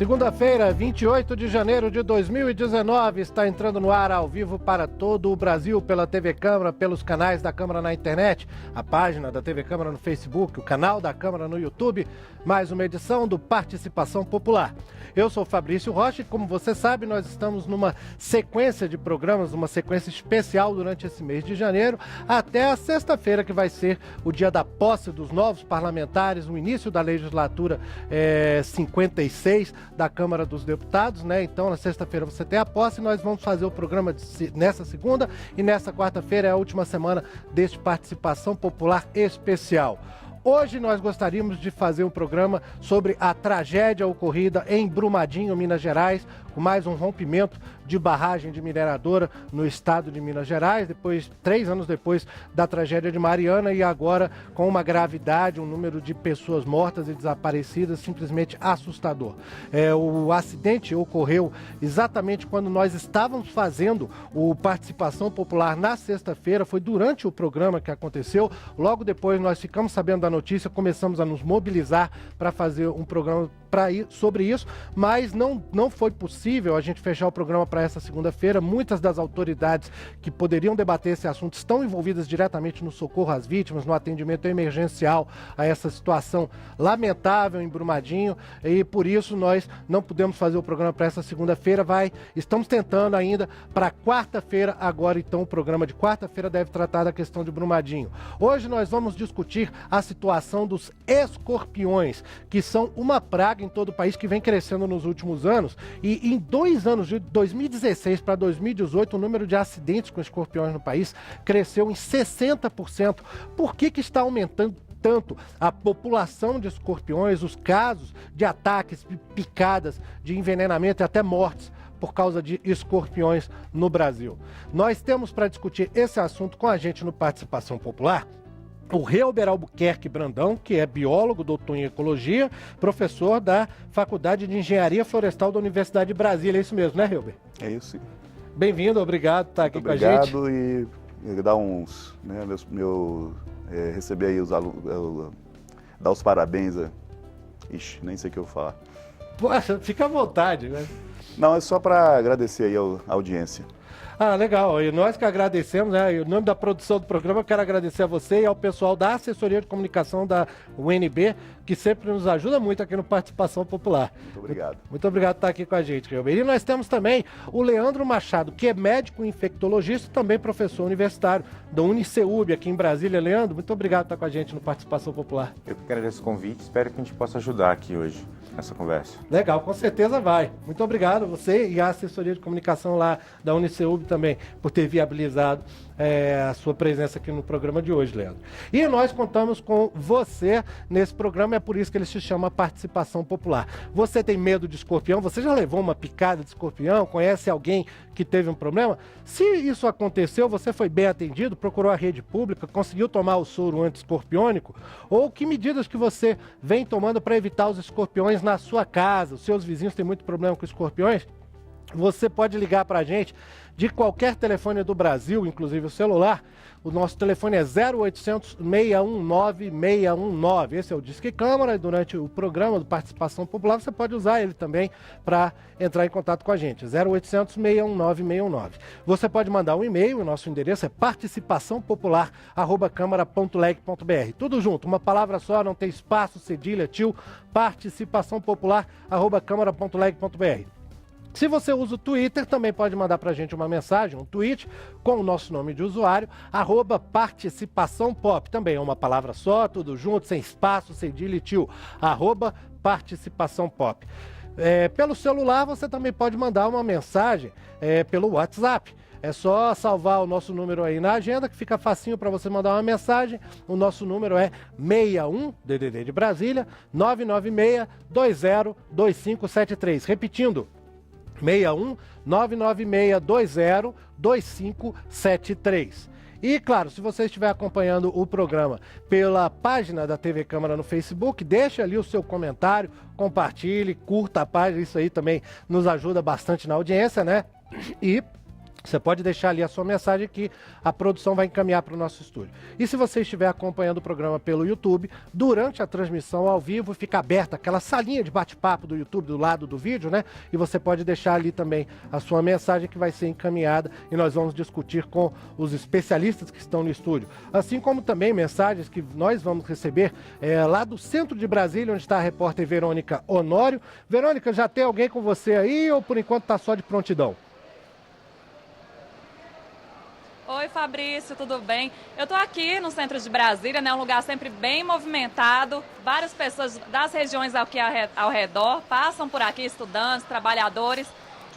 Segunda-feira, 28 de janeiro de 2019, está entrando no ar ao vivo para todo o Brasil pela TV Câmara, pelos canais da Câmara na internet, a página da TV Câmara no Facebook, o canal da Câmara no YouTube, mais uma edição do Participação Popular. Eu sou Fabrício Rocha e, como você sabe, nós estamos numa sequência de programas, uma sequência especial durante esse mês de janeiro, até a sexta-feira, que vai ser o dia da posse dos novos parlamentares, o início da legislatura 56 da Câmara dos Deputados, né? Então, na sexta-feira você tem a posse e nós vamos fazer o programa nessa segunda e nessa quarta-feira é a última semana deste Participação Popular Especial. Hoje nós gostaríamos de fazer um programa sobre a tragédia ocorrida em Brumadinho, Minas Gerais, com mais um rompimento de barragem de mineradora no estado de Minas Gerais, 3 anos depois da tragédia de Mariana, e agora com uma gravidade, um número de pessoas mortas e desaparecidas simplesmente assustador. O acidente ocorreu exatamente quando nós estávamos fazendo o Participação Popular na sexta-feira, foi durante o programa que aconteceu. Logo depois nós ficamos sabendo da notícia, começamos a nos mobilizar para fazer um programa sobre isso, mas não foi possível a gente fechar o programa para essa segunda-feira. Muitas das autoridades que poderiam debater esse assunto estão envolvidas diretamente no socorro às vítimas, no atendimento emergencial a essa situação lamentável em Brumadinho, e por isso nós não pudemos fazer o programa para essa segunda-feira. Estamos tentando ainda para quarta-feira. Agora, então, o programa de quarta-feira deve tratar da questão de Brumadinho. Hoje nós vamos discutir a situação dos escorpiões, que são uma praga em todo o país que vem crescendo nos últimos anos, e em 2 anos, de 2016 para 2018, o número de acidentes com escorpiões no país cresceu em 60%. Por que está aumentando tanto a população de escorpiões, os casos de ataques, de picadas, de envenenamento e até mortes por causa de escorpiões no Brasil? Nós temos para discutir esse assunto com a gente no Participação Popular o Reuber Albuquerque Brandão, que é biólogo, doutor em ecologia, professor da Faculdade de Engenharia Florestal da Universidade de Brasília. É isso mesmo, né, Reuber? É isso, sim. Bem-vindo, obrigado por estar aqui com a gente. Obrigado, e dar uns, né, receber aí os alunos, dar os parabéns. Ixi, nem sei o que eu falar. Poxa, fica à vontade, né? Não, é só para agradecer aí a audiência. Ah, legal. E nós que agradecemos, né? Em nome da produção do programa, eu quero agradecer a você e ao pessoal da assessoria de comunicação da UNB, que sempre nos ajuda muito aqui no Participação Popular. Muito obrigado. Muito obrigado por estar aqui com a gente, Reuber. E nós temos também o Leandro Machado, que é médico infectologista e também professor universitário da Uniceub aqui em Brasília. Leandro, muito obrigado por estar com a gente no Participação Popular. Eu que agradeço o convite, espero que a gente possa ajudar aqui hoje nessa conversa. Legal, com certeza vai. Muito obrigado a você e a assessoria de comunicação lá da Uniceub também por ter viabilizado a sua presença aqui no programa de hoje, Leandro. E nós contamos com você nesse programa, é por isso que ele se chama Participação Popular. Você tem medo de escorpião? Você já levou uma picada de escorpião? Conhece alguém que teve um problema? Se isso aconteceu, você foi bem atendido, procurou a rede pública, conseguiu tomar o soro anti-escorpiônico? Ou que medidas que você vem tomando para evitar os escorpiões na sua casa? Os seus vizinhos têm muito problema com escorpiões? Você pode ligar para a gente de qualquer telefone do Brasil, inclusive o celular. O nosso telefone é 0800 619 619. Esse é o Disque Câmara, e durante o programa do Participação Popular você pode usar ele também para entrar em contato com a gente. 0800 619 619. Você pode mandar um e-mail, o nosso endereço é participaçãopopular@câmara.leg.br. Tudo junto, uma palavra só, não tem espaço, cedilha, tio. participaçãopopular@câmara.leg.br. Se você usa o Twitter, também pode mandar para a gente uma mensagem, um tweet, com o nosso nome de usuário, @participaçãopop. Também é uma palavra só, tudo junto, sem espaço, cedilha e tio, @participaçãopop. Pelo celular, você também pode mandar uma mensagem pelo WhatsApp. É só salvar o nosso número aí na agenda, que fica facinho para você mandar uma mensagem. O nosso número é 61, DDD de Brasília, 996 20 2573. Repetindo, 61 996 20 2573. E, claro, se você estiver acompanhando o programa pela página da TV Câmara no Facebook, deixa ali o seu comentário, compartilhe, curta a página, isso aí também nos ajuda bastante na audiência, né? E Você pode deixar ali a sua mensagem que a produção vai encaminhar para o nosso estúdio. E se você estiver acompanhando o programa pelo YouTube, durante a transmissão ao vivo fica aberta aquela salinha de bate-papo do YouTube do lado do vídeo, né? E você pode deixar ali também a sua mensagem que vai ser encaminhada e nós vamos discutir com os especialistas que estão no estúdio. Assim como também mensagens que nós vamos receber lá do centro de Brasília, onde está a repórter Verônica Honório. Verônica, já tem alguém com você aí ou por enquanto está só de prontidão? Oi, Fabrício, tudo bem? Eu estou aqui no centro de Brasília, né, um lugar sempre bem movimentado. Várias pessoas das regiões aqui ao redor passam por aqui, estudantes, trabalhadores.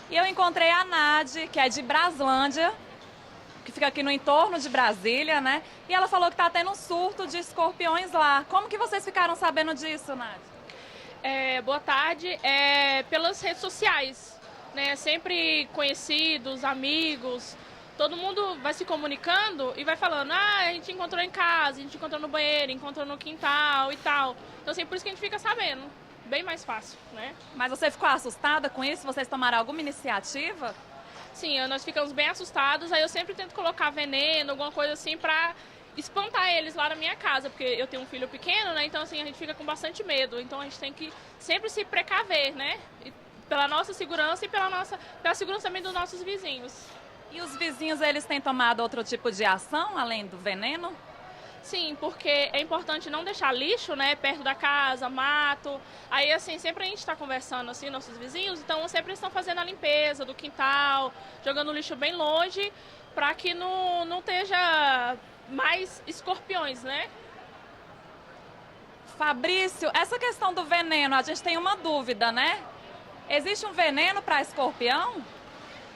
E eu encontrei a Nadi, que é de Braslândia, que fica aqui no entorno de Brasília, né? E ela falou que está tendo um surto de escorpiões lá. Como que vocês ficaram sabendo disso, Nadi? Boa tarde. Pelas redes sociais, né? Sempre conhecidos, amigos. Todo mundo vai se comunicando e vai falando, a gente encontrou em casa, a gente encontrou no banheiro, encontrou no quintal e tal. Então, assim, por isso que a gente fica sabendo. Bem mais fácil, né? Mas você ficou assustada com isso? Vocês tomaram alguma iniciativa? Sim, nós ficamos bem assustados. Aí eu sempre tento colocar veneno, alguma coisa assim, pra espantar eles lá na minha casa. Porque eu tenho um filho pequeno, né? Então, assim, a gente fica com bastante medo. Então, a gente tem que sempre se precaver, né? Pela nossa segurança e pela segurança também dos nossos vizinhos. E os vizinhos, eles têm tomado outro tipo de ação, além do veneno? Sim, porque é importante não deixar lixo, né, perto da casa, mato. Aí, assim, sempre a gente está conversando, assim, nossos vizinhos, então sempre estão fazendo a limpeza do quintal, jogando o lixo bem longe, para que não esteja mais escorpiões, né? Fabrício, essa questão do veneno, a gente tem uma dúvida, né? Existe um veneno para escorpião?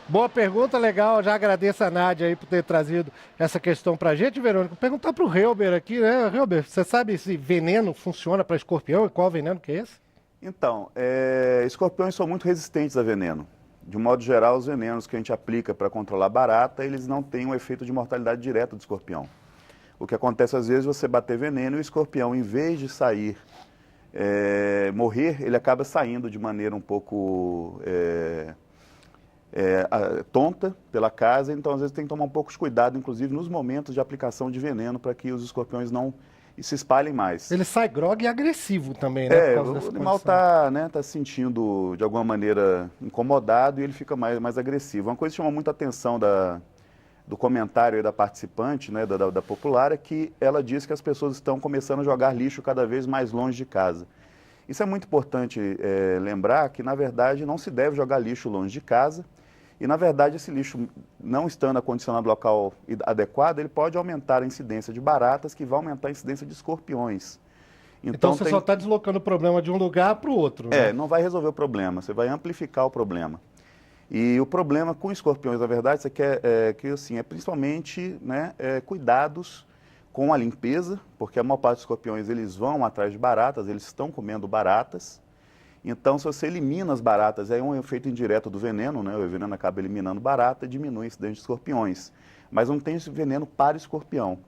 Boa pergunta, legal. Já agradeço a Nádia aí por ter trazido essa questão pra gente, Verônica. Vou perguntar pro Helber aqui, né? Helber, você sabe se veneno funciona para escorpião e qual veneno que é esse? Então, escorpiões são muito resistentes a veneno. De um modo geral, os venenos que a gente aplica para controlar barata, eles não têm um efeito de mortalidade direta do escorpião. O que acontece às vezes, você bater veneno e o escorpião, em vez de sair, morrer, ele acaba saindo de maneira um pouco tonta pela casa, então às vezes tem que tomar um pouco de cuidado, inclusive nos momentos de aplicação de veneno, para que os escorpiões não se espalhem mais. Ele sai grogue e agressivo também, né? O animal está se sentindo de alguma maneira incomodado e ele fica mais agressivo. Uma coisa que chama muita atenção do comentário aí da participante, né, da popular, é que ela diz que as pessoas estão começando a jogar lixo cada vez mais longe de casa. Isso é muito importante lembrar que, na verdade, não se deve jogar lixo longe de casa. E, na verdade, esse lixo, não estando acondicionado no local adequado, ele pode aumentar a incidência de baratas, que vai aumentar a incidência de escorpiões. Então você só está deslocando o problema de um lugar para o outro, né? Não vai resolver o problema, você vai amplificar o problema. E o problema com escorpiões, na verdade, isso aqui é principalmente, né, cuidados com a limpeza, porque a maior parte dos escorpiões, eles vão atrás de baratas, eles estão comendo baratas. Então, se você elimina as baratas, é um efeito indireto do veneno, né? O veneno acaba eliminando barata e diminui a incidência de escorpiões. Mas não tem esse veneno para escorpião.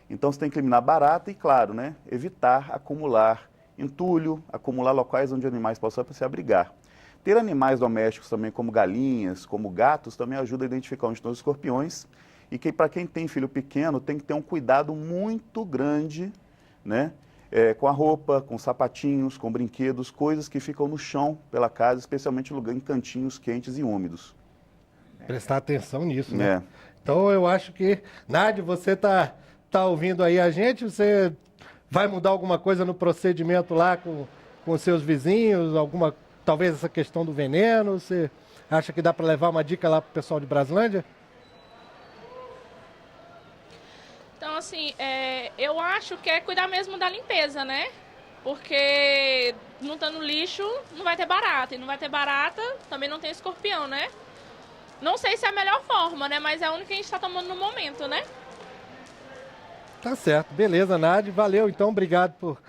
Então, você tem que eliminar barata e, claro, né, evitar acumular entulho, acumular locais onde animais possam se abrigar. Ter animais domésticos também, como galinhas, como gatos, também ajuda a identificar onde estão os escorpiões. E que, para quem tem filho pequeno, tem que ter um cuidado muito grande, né? Com a roupa, com sapatinhos, com brinquedos, coisas que ficam no chão pela casa, especialmente em cantinhos quentes e úmidos. Prestar atenção nisso, né? Então eu acho que, Nádia, você tá ouvindo aí a gente, você vai mudar alguma coisa no procedimento lá com seus vizinhos, talvez essa questão do veneno, você acha que dá para levar uma dica lá pro pessoal de Braslândia? Então, assim, eu acho que é cuidar mesmo da limpeza, né? Porque não estando lixo, não vai ter barata. E não vai ter barata, também não tem escorpião, né? Não sei se é a melhor forma, né? Mas é a única que a gente está tomando no momento, né? Tá certo. Beleza, Nádia. Valeu, então. Obrigado por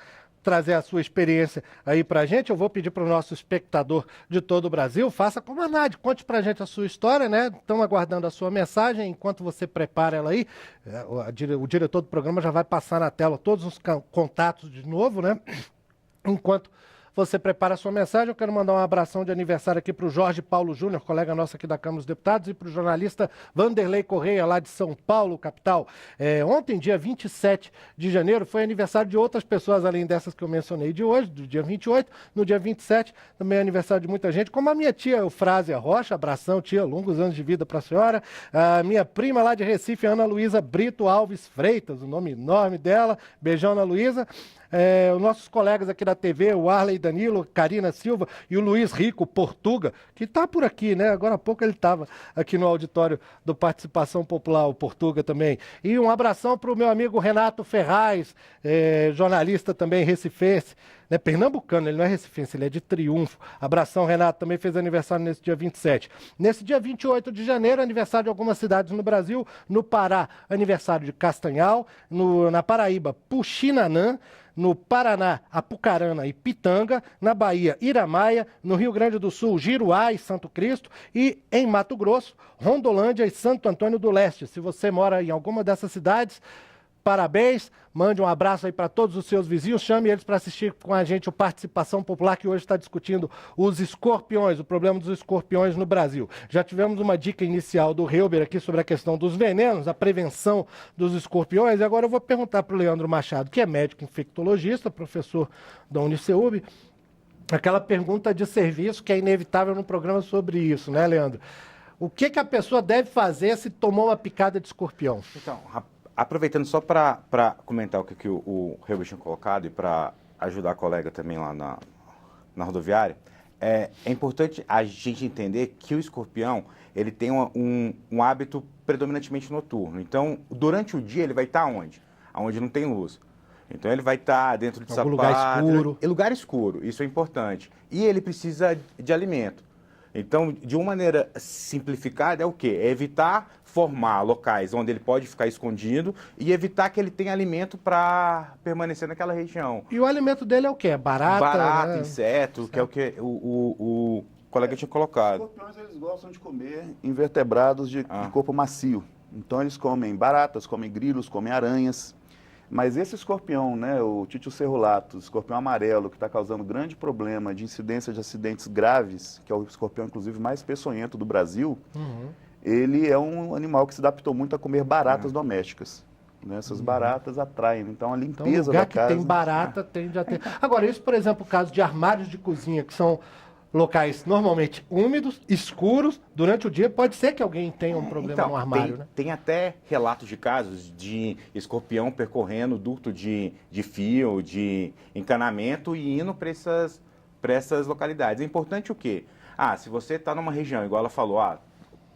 trazer a sua experiência aí pra gente. Eu vou pedir para o nosso espectador de todo o Brasil, faça como a Nádia, conte pra gente a sua história, né? Estão aguardando a sua mensagem, enquanto você prepara ela aí, o diretor do programa já vai passar na tela todos os contatos de novo, né? Enquanto você prepara a sua mensagem. Eu quero mandar um abração de aniversário aqui para o Jorge Paulo Júnior, colega nosso aqui da Câmara dos Deputados, e para o jornalista Vanderlei Correia, lá de São Paulo, capital. Ontem, dia 27 de janeiro, foi aniversário de outras pessoas, além dessas que eu mencionei de hoje, do dia 28. No dia 27, também é aniversário de muita gente, como a minha tia Eufrásia Rocha. Abração, tia, longos anos de vida para a senhora. A minha prima lá de Recife, Ana Luísa Brito Alves Freitas, o nome enorme dela. Beijão, Ana Luísa. Os nossos colegas aqui da TV, o Arley Danilo, Karina Silva e o Luiz Rico Portuga, que está por aqui, né? Agora há pouco ele estava aqui no auditório do Participação Popular, o Portuga também. E um abração para o meu amigo Renato Ferraz, jornalista também recifense, né? Pernambucano, ele não é recifense, ele é de Triunfo. Abração, Renato, também fez aniversário nesse dia 27. Nesse dia 28 de janeiro, aniversário de algumas cidades no Brasil. No Pará, aniversário de Castanhal. Na Paraíba, Puxinanã. No Paraná, Apucarana e Pitanga. Na Bahia, Iramaia. No Rio Grande do Sul, Giruá e Santo Cristo. E em Mato Grosso, Rondolândia e Santo Antônio do Leste. Se você mora em alguma dessas cidades, parabéns, mande um abraço aí para todos os seus vizinhos, chame eles para assistir com a gente o Participação Popular, que hoje está discutindo os escorpiões, o problema dos escorpiões no Brasil. Já tivemos uma dica inicial do Reuber aqui sobre a questão dos venenos, a prevenção dos escorpiões, e agora eu vou perguntar para o Leandro Machado, que é médico infectologista, professor da Uniceub, aquela pergunta de serviço que é inevitável num programa sobre isso, né, Leandro? O que a pessoa deve fazer se tomou uma picada de escorpião? Então, aproveitando só para comentar o que o Reuber tinha colocado e para ajudar a colega também lá na rodoviária, é importante a gente entender que o escorpião ele tem um hábito predominantemente noturno. Então, durante o dia, ele vai estar onde? Onde não tem luz. Então, ele vai estar dentro de sapato. Lugar escuro. Lugar escuro, isso é importante. E ele precisa de alimento. Então, de uma maneira simplificada, é o quê? É evitar formar locais onde ele pode ficar escondido e evitar que ele tenha alimento para permanecer naquela região. E o alimento dele é o quê? É barata? Barata, né? inseto, certo. Que é o que o colega tinha colocado. Os escorpiões, eles gostam de comer invertebrados de corpo macio. Então, eles comem baratas, comem grilos, comem aranhas. Mas esse escorpião, né, o Títio cerulatus, escorpião amarelo, que está causando grande problema de incidência de acidentes graves, que é o escorpião, inclusive, mais peçonhento do Brasil, ele é um animal que se adaptou muito a comer baratas domésticas. Né? Essas baratas atraem, então a limpeza da casa... lugar que tem barata tende a ter... Agora, isso, por exemplo, o caso de armários de cozinha, que são locais normalmente úmidos, escuros, durante o dia, pode ser que alguém tenha um problema no armário, né? Tem até relatos de casos de escorpião percorrendo duto de fio, de encanamento e indo para essas localidades. É importante o quê? Se você está numa região, igual ela falou,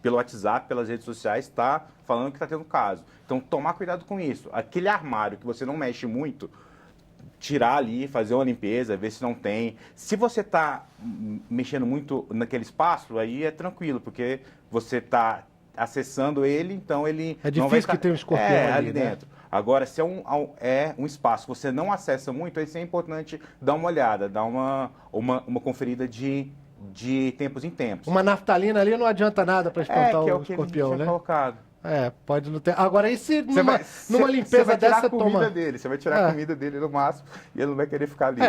pelo WhatsApp, pelas redes sociais, está falando que está tendo caso. Então, tomar cuidado com isso. Aquele armário que você não mexe muito, tirar ali, fazer uma limpeza, ver se não tem. Se você está mexendo muito naquele espaço, aí é tranquilo, porque você está acessando ele, então ele... É difícil não vai ficar... que tenha um escorpião ali né? dentro. Agora, se é um espaço que você não acessa muito, aí é importante dar uma olhada, dar uma conferida de tempos em tempos. Uma naftalina ali não adianta nada para espantar o escorpião, né? Colocado. Pode não ter. Agora, e se numa limpeza dessa você toma... Você vai tirar a comida dele no máximo e ele não vai querer ficar ali.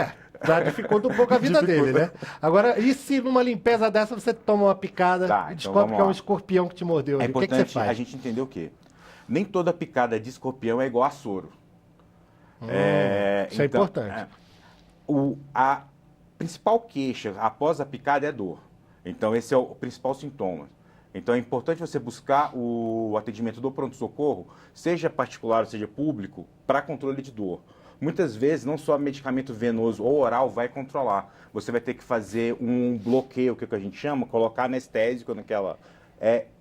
Já dificulta um pouco a vida dele, né? Agora, e se numa limpeza dessa você toma uma picada e descobre que é um escorpião que te mordeu? É importante que você faz? a gente entender o quê? Nem toda picada de escorpião é igual a soro. Isso é importante. A principal queixa após a picada é dor. Então, esse é o principal sintoma. Então, é importante você buscar o atendimento do pronto-socorro, seja particular ou seja público, para controle de dor. Muitas vezes, não só medicamento venoso ou oral vai controlar. Você vai ter que fazer um bloqueio, que é o que a gente chama, colocar anestésico naquela...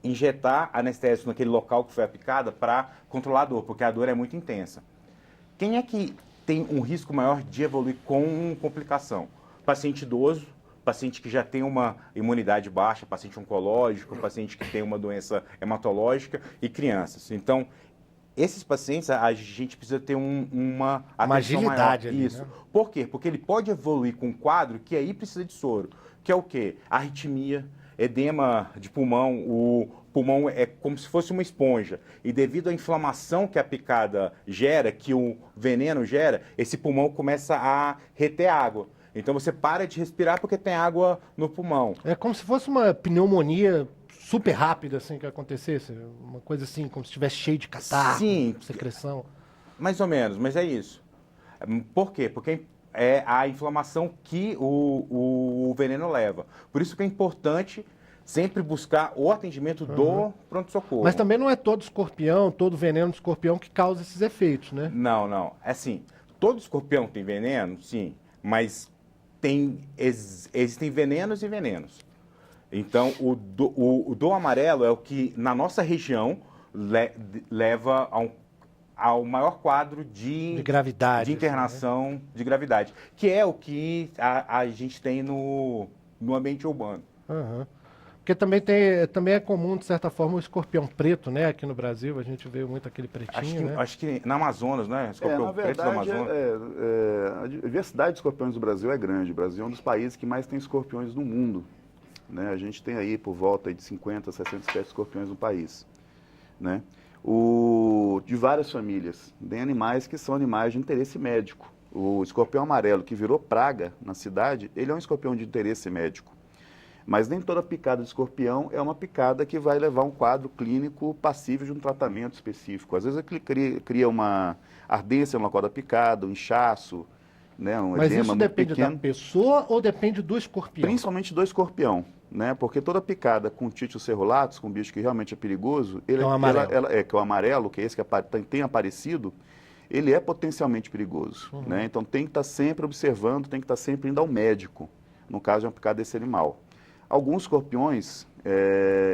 injetar anestésico naquele local que foi a picada para controlar a dor, porque a dor é muito intensa. Quem é que tem um risco maior de evoluir com complicação? Paciente idoso, paciente que já tem uma imunidade baixa, paciente oncológico, paciente que tem uma doença hematológica e crianças. Então, esses pacientes, a gente precisa ter uma agilidade maior. Ali, Isso. Né? Por quê? Porque ele pode evoluir com um quadro que aí precisa de soro, que é o quê? Arritmia, edema de pulmão, o pulmão é como se fosse uma esponja. E devido à inflamação que a picada gera, que o veneno gera, esse pulmão começa a reter água. Então você para de respirar porque tem água no pulmão. É como se fosse uma pneumonia super rápida, assim, que acontecesse. Uma coisa assim, como se estivesse cheio de catarro, Sim. secreção. Mais ou menos, mas é isso. Por quê? Porque é a inflamação que o veneno leva. Por isso que é importante sempre buscar o atendimento do pronto-socorro. Mas também não é todo escorpião, todo veneno de escorpião que causa esses efeitos, né? Não, não. É assim, todo escorpião tem veneno, sim, mas existem venenos e venenos. Então, o do amarelo é o que, na nossa região, leva ao maior quadro de gravidade. De internação, assim, né? De gravidade, que é o que a gente tem no ambiente urbano. Uhum. Porque também é comum, de certa forma, o escorpião preto, né? Aqui no Brasil, a gente vê muito aquele pretinho, né? Acho que na Amazonas, né? Escorpião preto do Amazonas. A diversidade de escorpiões do Brasil é grande. O Brasil é um dos países que mais tem escorpiões no mundo. Né? A gente tem aí por volta de 50, 60 espécies de escorpiões no país. Né? De várias famílias. Tem animais que são animais de interesse médico. O escorpião amarelo, que virou praga na cidade, ele é um escorpião de interesse médico. Mas nem toda picada de escorpião é uma picada que vai levar a um quadro clínico passível de um tratamento específico. Às vezes ele cria uma ardência no local da picada, um inchaço, né, um Mas edema isso muito depende pequeno. da pessoa ou depende do escorpião? Principalmente do escorpião, né? Porque toda picada com Títio cerulatus, com um bicho que realmente é perigoso, que é o amarelo. Que é o amarelo, que é esse que tem aparecido, ele é potencialmente perigoso. Né? Então tem que estar sempre observando, tem que estar sempre indo ao médico, no caso de uma picada desse animal. Alguns escorpiões,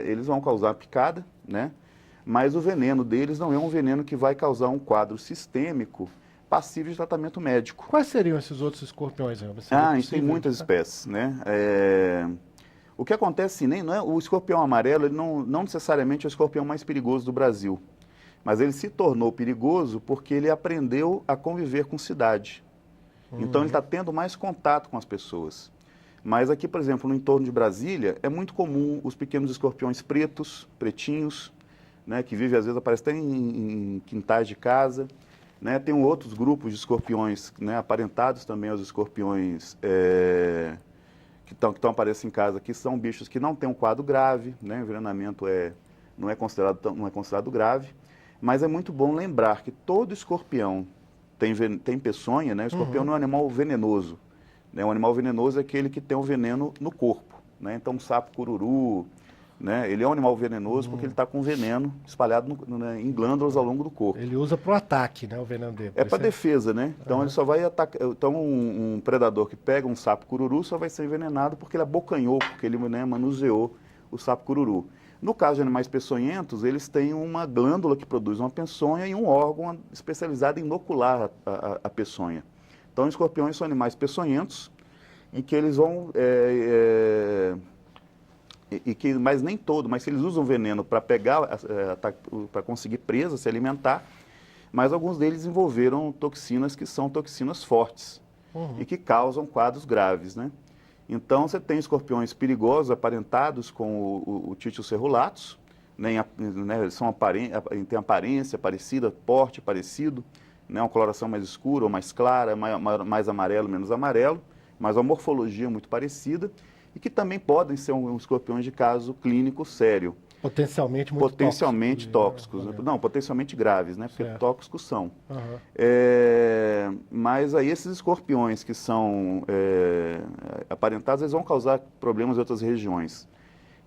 eles vão causar picada, né? Mas o veneno deles não é um veneno que vai causar um quadro sistêmico passível de tratamento médico. Quais seriam esses outros escorpiões? A gente tem muitas espécies, né? O que acontece, o escorpião amarelo, ele não necessariamente é o escorpião mais perigoso do Brasil, mas ele se tornou perigoso porque ele aprendeu a conviver com cidade. Então ele está tendo mais contato com as pessoas. Mas aqui, por exemplo, no entorno de Brasília, é muito comum os pequenos escorpiões pretinhos, né, que vivem, às vezes, aparecem até em quintais de casa. Né? Tem outros grupos de escorpiões, né, aparentados também aos escorpiões que estão aparecendo em casa, que são bichos que não têm um quadro grave, né? O envenenamento não é considerado grave. Mas é muito bom lembrar que todo escorpião tem peçonha, né? O escorpião não é um animal venenoso. Né? Um animal venenoso é aquele que tem o veneno no corpo. Né? Então, um sapo cururu, né? Ele é um animal venenoso porque ele está com veneno espalhado em glândulas ao longo do corpo. Ele usa para o ataque, né? O veneno dele. É para defesa, né? Então, ele só vai atacar. Então, um predador que pega um sapo cururu só vai ser envenenado porque ele abocanhou, porque ele, né, manuseou o sapo cururu. No caso de animais peçonhentos, eles têm uma glândula que produz uma peçonha e um órgão especializado em inocular a peçonha. Então, escorpiões são animais peçonhentos em que eles vão... mas nem todo, mas se eles usam veneno para para conseguir presa, se alimentar, mas alguns deles envolveram toxinas que são toxinas fortes e que causam quadros graves, né? Então, você tem escorpiões perigosos aparentados com o Títio cerulatus, né, tem aparência parecida, porte parecido, né, uma coloração mais escura ou mais clara, mais amarelo, menos amarelo, mas uma morfologia muito parecida, e que também podem ser escorpiões de caso clínico sério. Potencialmente muito tóxicos. Né? Não, potencialmente graves, né? Porque tóxicos são. Mas aí esses escorpiões que são aparentados, eles vão causar problemas em outras regiões.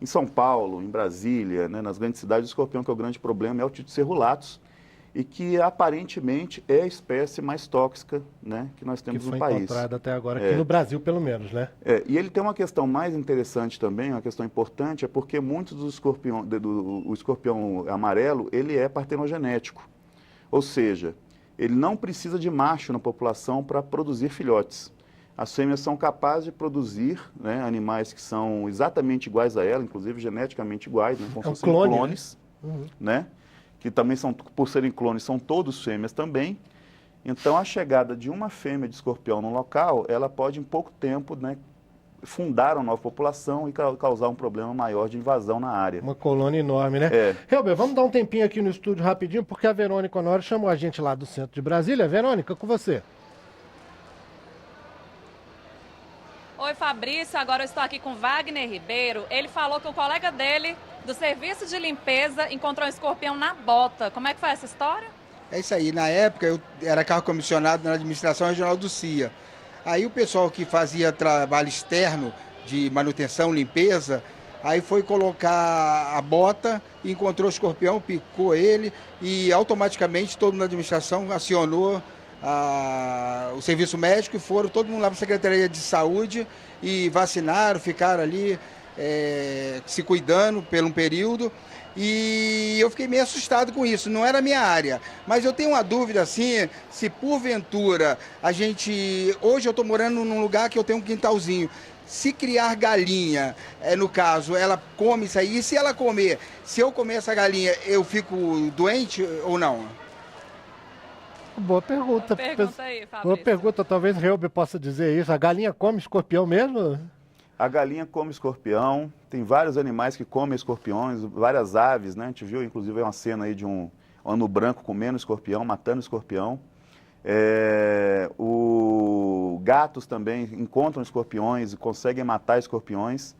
Em São Paulo, em Brasília, né, nas grandes cidades, o escorpião que é o grande problema é o Títio cerulatus, e que aparentemente é a espécie mais tóxica, né, que nós temos no país. Que foi encontrada até agora, aqui no Brasil pelo menos, né? E ele tem uma questão mais interessante também, uma questão importante, é porque muitos dos o escorpião amarelo, ele é partenogenético. Ou seja, ele não precisa de macho na população para produzir filhotes. As fêmeas são capazes de produzir, né, animais que são exatamente iguais a ela, inclusive geneticamente iguais, né, como se fossem clones, né? Que também são, por serem clones, são todos fêmeas também. Então, a chegada de uma fêmea de escorpião no local, ela pode, em pouco tempo, né, fundar uma nova população e causar um problema maior de invasão na área. Uma colônia enorme, né? Helber, vamos dar um tempinho aqui no estúdio rapidinho, porque a Verônica Honório chamou a gente lá do centro de Brasília. Verônica, com você. Fabrício, agora eu estou aqui com Wagner Ribeiro. Ele falou que um colega dele, do serviço de limpeza, encontrou um escorpião na bota. Como é que foi essa história? É isso aí. Na época, eu era carro comissionado na administração regional do CIA. Aí o pessoal que fazia trabalho externo de manutenção, limpeza, aí foi colocar a bota, encontrou o escorpião, picou ele e automaticamente todo mundo na administração acionou o serviço médico e foram todo mundo lá para a Secretaria de Saúde e vacinaram, ficaram ali se cuidando por um período. E eu fiquei meio assustado com isso, não era a minha área. Mas eu tenho uma dúvida assim, se porventura hoje eu estou morando num lugar que eu tenho um quintalzinho. Se criar galinha, no caso, ela come isso aí, e se ela comer, se eu comer essa galinha, eu fico doente ou não? Boa pergunta. Boa pergunta aí, Fabrício. Boa pergunta, talvez Reuber possa dizer isso. A galinha come escorpião mesmo? A galinha come escorpião, tem vários animais que comem escorpiões, várias aves, né? A gente viu, inclusive, uma cena aí de um ano branco comendo escorpião, matando escorpião. Gatos também encontram escorpiões e conseguem matar escorpiões.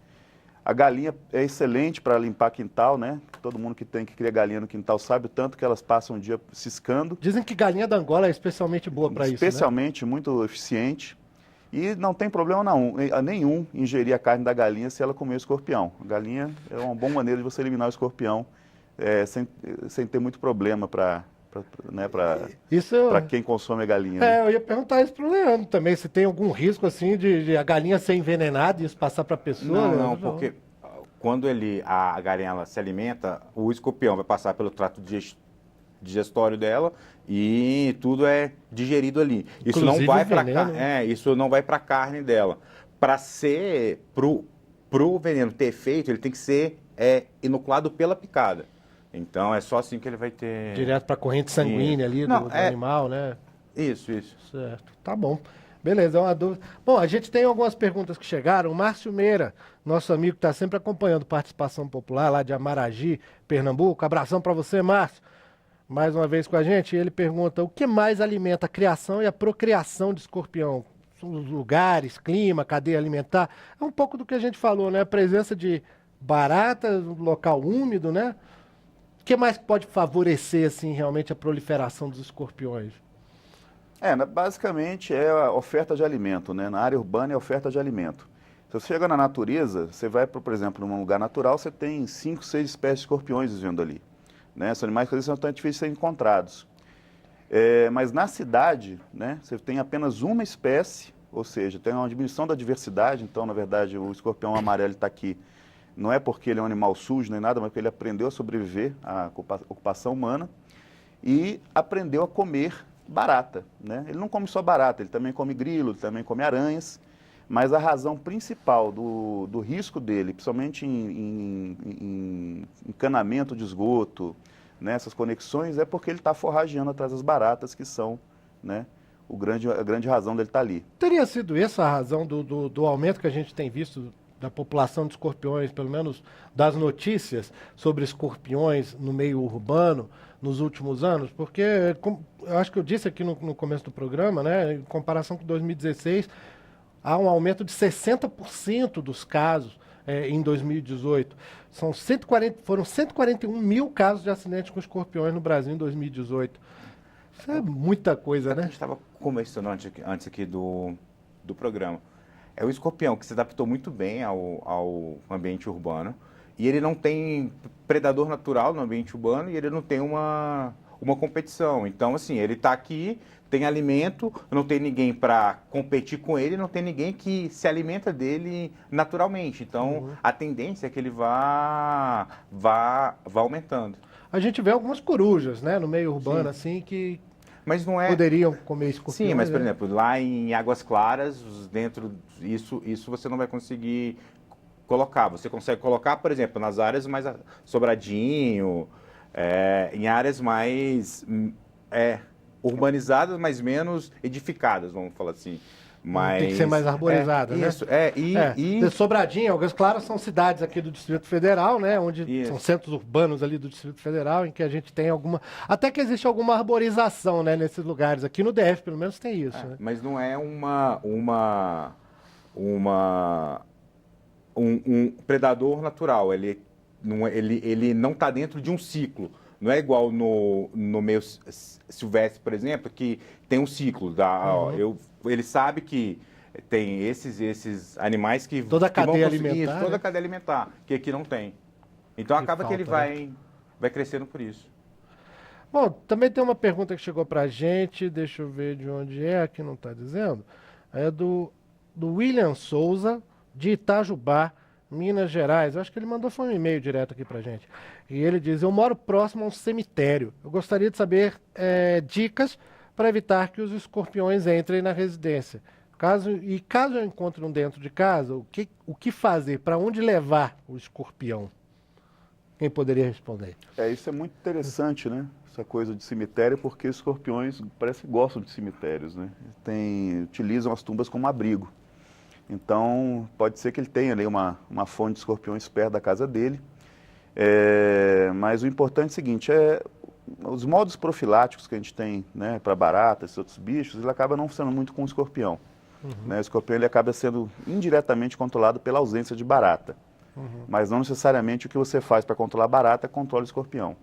A galinha é excelente para limpar quintal, né? Todo mundo que cria galinha no quintal sabe o tanto que elas passam o dia ciscando. Dizem que galinha da Angola é especialmente boa para isso, né? Especialmente, muito eficiente. E não tem problema nenhum ingerir a carne da galinha se ela comer o escorpião. A galinha é uma boa maneira de você eliminar o escorpião sem ter muito problema para quem consome a galinha. Né? Eu ia perguntar isso pro Leandro também, se tem algum risco assim de a galinha ser envenenada e isso passar para a pessoa. Não, porque quando a galinha ela se alimenta, o escorpião vai passar pelo trato digestório dela e tudo é digerido ali. Isso não vai para isso não vai para a carne dela. Para ser pro veneno ter efeito, ele tem que ser inoculado pela picada. Então é só assim que ele vai ter direto para a corrente sanguínea ali do animal, né? Isso. Certo. Tá bom. Beleza, é uma dúvida. Bom, a gente tem algumas perguntas que chegaram. O Márcio Meira, nosso amigo que está sempre acompanhando Participação Popular lá de Amaragi, Pernambuco. Abração para você, Márcio. Mais uma vez com a gente, ele pergunta: o que mais alimenta a criação e a procriação de escorpião? Os lugares, clima, cadeia alimentar. É um pouco do que a gente falou, né? A presença de baratas, local úmido, né? O que mais pode favorecer, assim, realmente a proliferação dos escorpiões? Basicamente é a oferta de alimento, né? Na área urbana é a oferta de alimento. Se você chega na natureza, você vai, por exemplo, num lugar natural, você tem 5, 6 espécies de escorpiões vivendo ali. Né? São animais que são tão difíceis de serem encontrados. Mas na cidade, né, você tem apenas uma espécie, ou seja, tem uma diminuição da diversidade. Então, na verdade, o escorpião amarelo está aqui, não é porque ele é um animal sujo nem nada, mas porque ele aprendeu a sobreviver à ocupação humana e aprendeu a comer barata. Né? Ele não come só barata, ele também come grilo, ele também come aranhas. Mas a razão principal do risco dele, principalmente em encanamento de esgoto, né, essas conexões, é porque ele está forrageando atrás das baratas, que são, né, a grande razão dele estar ali. Teria sido essa a razão do aumento que a gente tem visto da população de escorpiões, pelo menos das notícias sobre escorpiões no meio urbano nos últimos anos? Porque, eu acho que eu disse aqui no começo do programa, né, em comparação com 2016, há um aumento de 60% dos casos em 2018. Foram 141 mil casos de acidentes com escorpiões no Brasil em 2018. Isso é muita coisa, né? A gente estava conversando antes aqui do programa. É o escorpião que se adaptou muito bem ao ambiente urbano e ele não tem predador natural no ambiente urbano e ele não tem uma competição. Então, assim, ele está aqui, tem alimento, não tem ninguém para competir com ele, não tem ninguém que se alimenta dele naturalmente. Então, a tendência é que ele vá aumentando. A gente vê algumas corujas, né, no meio urbano, assim, que mas não poderiam comer escorpiões. Sim, mas, por exemplo, lá em Águas Claras, dentro isso você não vai conseguir colocar. Você consegue colocar, por exemplo, nas áreas mais Sobradinho, em áreas mais urbanizadas, mas menos edificadas, vamos falar assim. Mas, tem que ser mais arborizada, né? Isso, Sobradinho, Águas Claras são cidades aqui do Distrito Federal, né? Onde são centros urbanos ali do Distrito Federal, em que a gente tem até que existe alguma arborização, né? Nesses lugares. Aqui no DF, pelo menos, tem isso. Né? Mas não é uma um predador natural. Ele não está dentro de um ciclo. Não é igual no meio silvestre, por exemplo, que tem um ciclo. Ele sabe que tem esses animais que... Toda a cadeia alimentar. Isso, toda né? a cadeia alimentar, que aqui não tem. Então acaba que ele vai crescendo por isso. Bom, também tem uma pergunta que chegou pra gente, deixa eu ver de onde é, aqui não está dizendo. É do William Souza, de Itajubá, Minas Gerais. Eu acho que ele mandou foi um e-mail direto aqui pra gente. E ele diz: eu moro próximo a um cemitério. Eu gostaria de saber dicas para evitar que os escorpiões entrem na residência. Caso eu encontre um dentro de casa, o que fazer? Para onde levar o escorpião? Quem poderia responder? Isso é muito interessante, né? Essa coisa de cemitério, porque os escorpiões parece que gostam de cemitérios, né? Utilizam as tumbas como abrigo. Então, pode ser que ele tenha ali uma fonte de escorpiões perto da casa dele. Mas o importante é o seguinte, os modos profiláticos que a gente tem, né, para baratas e outros bichos, ele acaba não funcionando muito com o escorpião. Né? O escorpião ele acaba sendo indiretamente controlado pela ausência de barata. Mas não necessariamente o que você faz para controlar a barata controla o escorpião.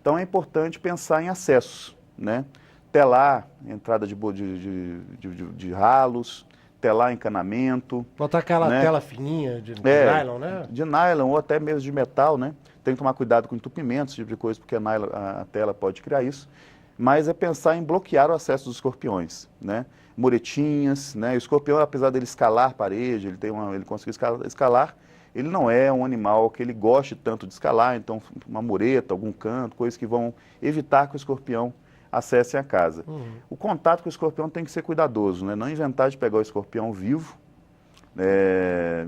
Então é importante pensar em acessos, né? Telar entrada de ralos, telar encanamento. Botar aquela né? tela fininha de nylon, né? De nylon ou até mesmo de metal, né? Tem que tomar cuidado com entupimentos, esse tipo de coisa, porque a tela pode criar isso. Mas é pensar em bloquear o acesso dos escorpiões, né? Muretinhas, né? O escorpião, apesar dele escalar parede, ele conseguir escalar, ele não é um animal que ele goste tanto de escalar, então uma mureta, algum canto, coisas que vão evitar que o escorpião acesse a casa. O contato com o escorpião tem que ser cuidadoso, né? Não inventar de pegar o escorpião vivo.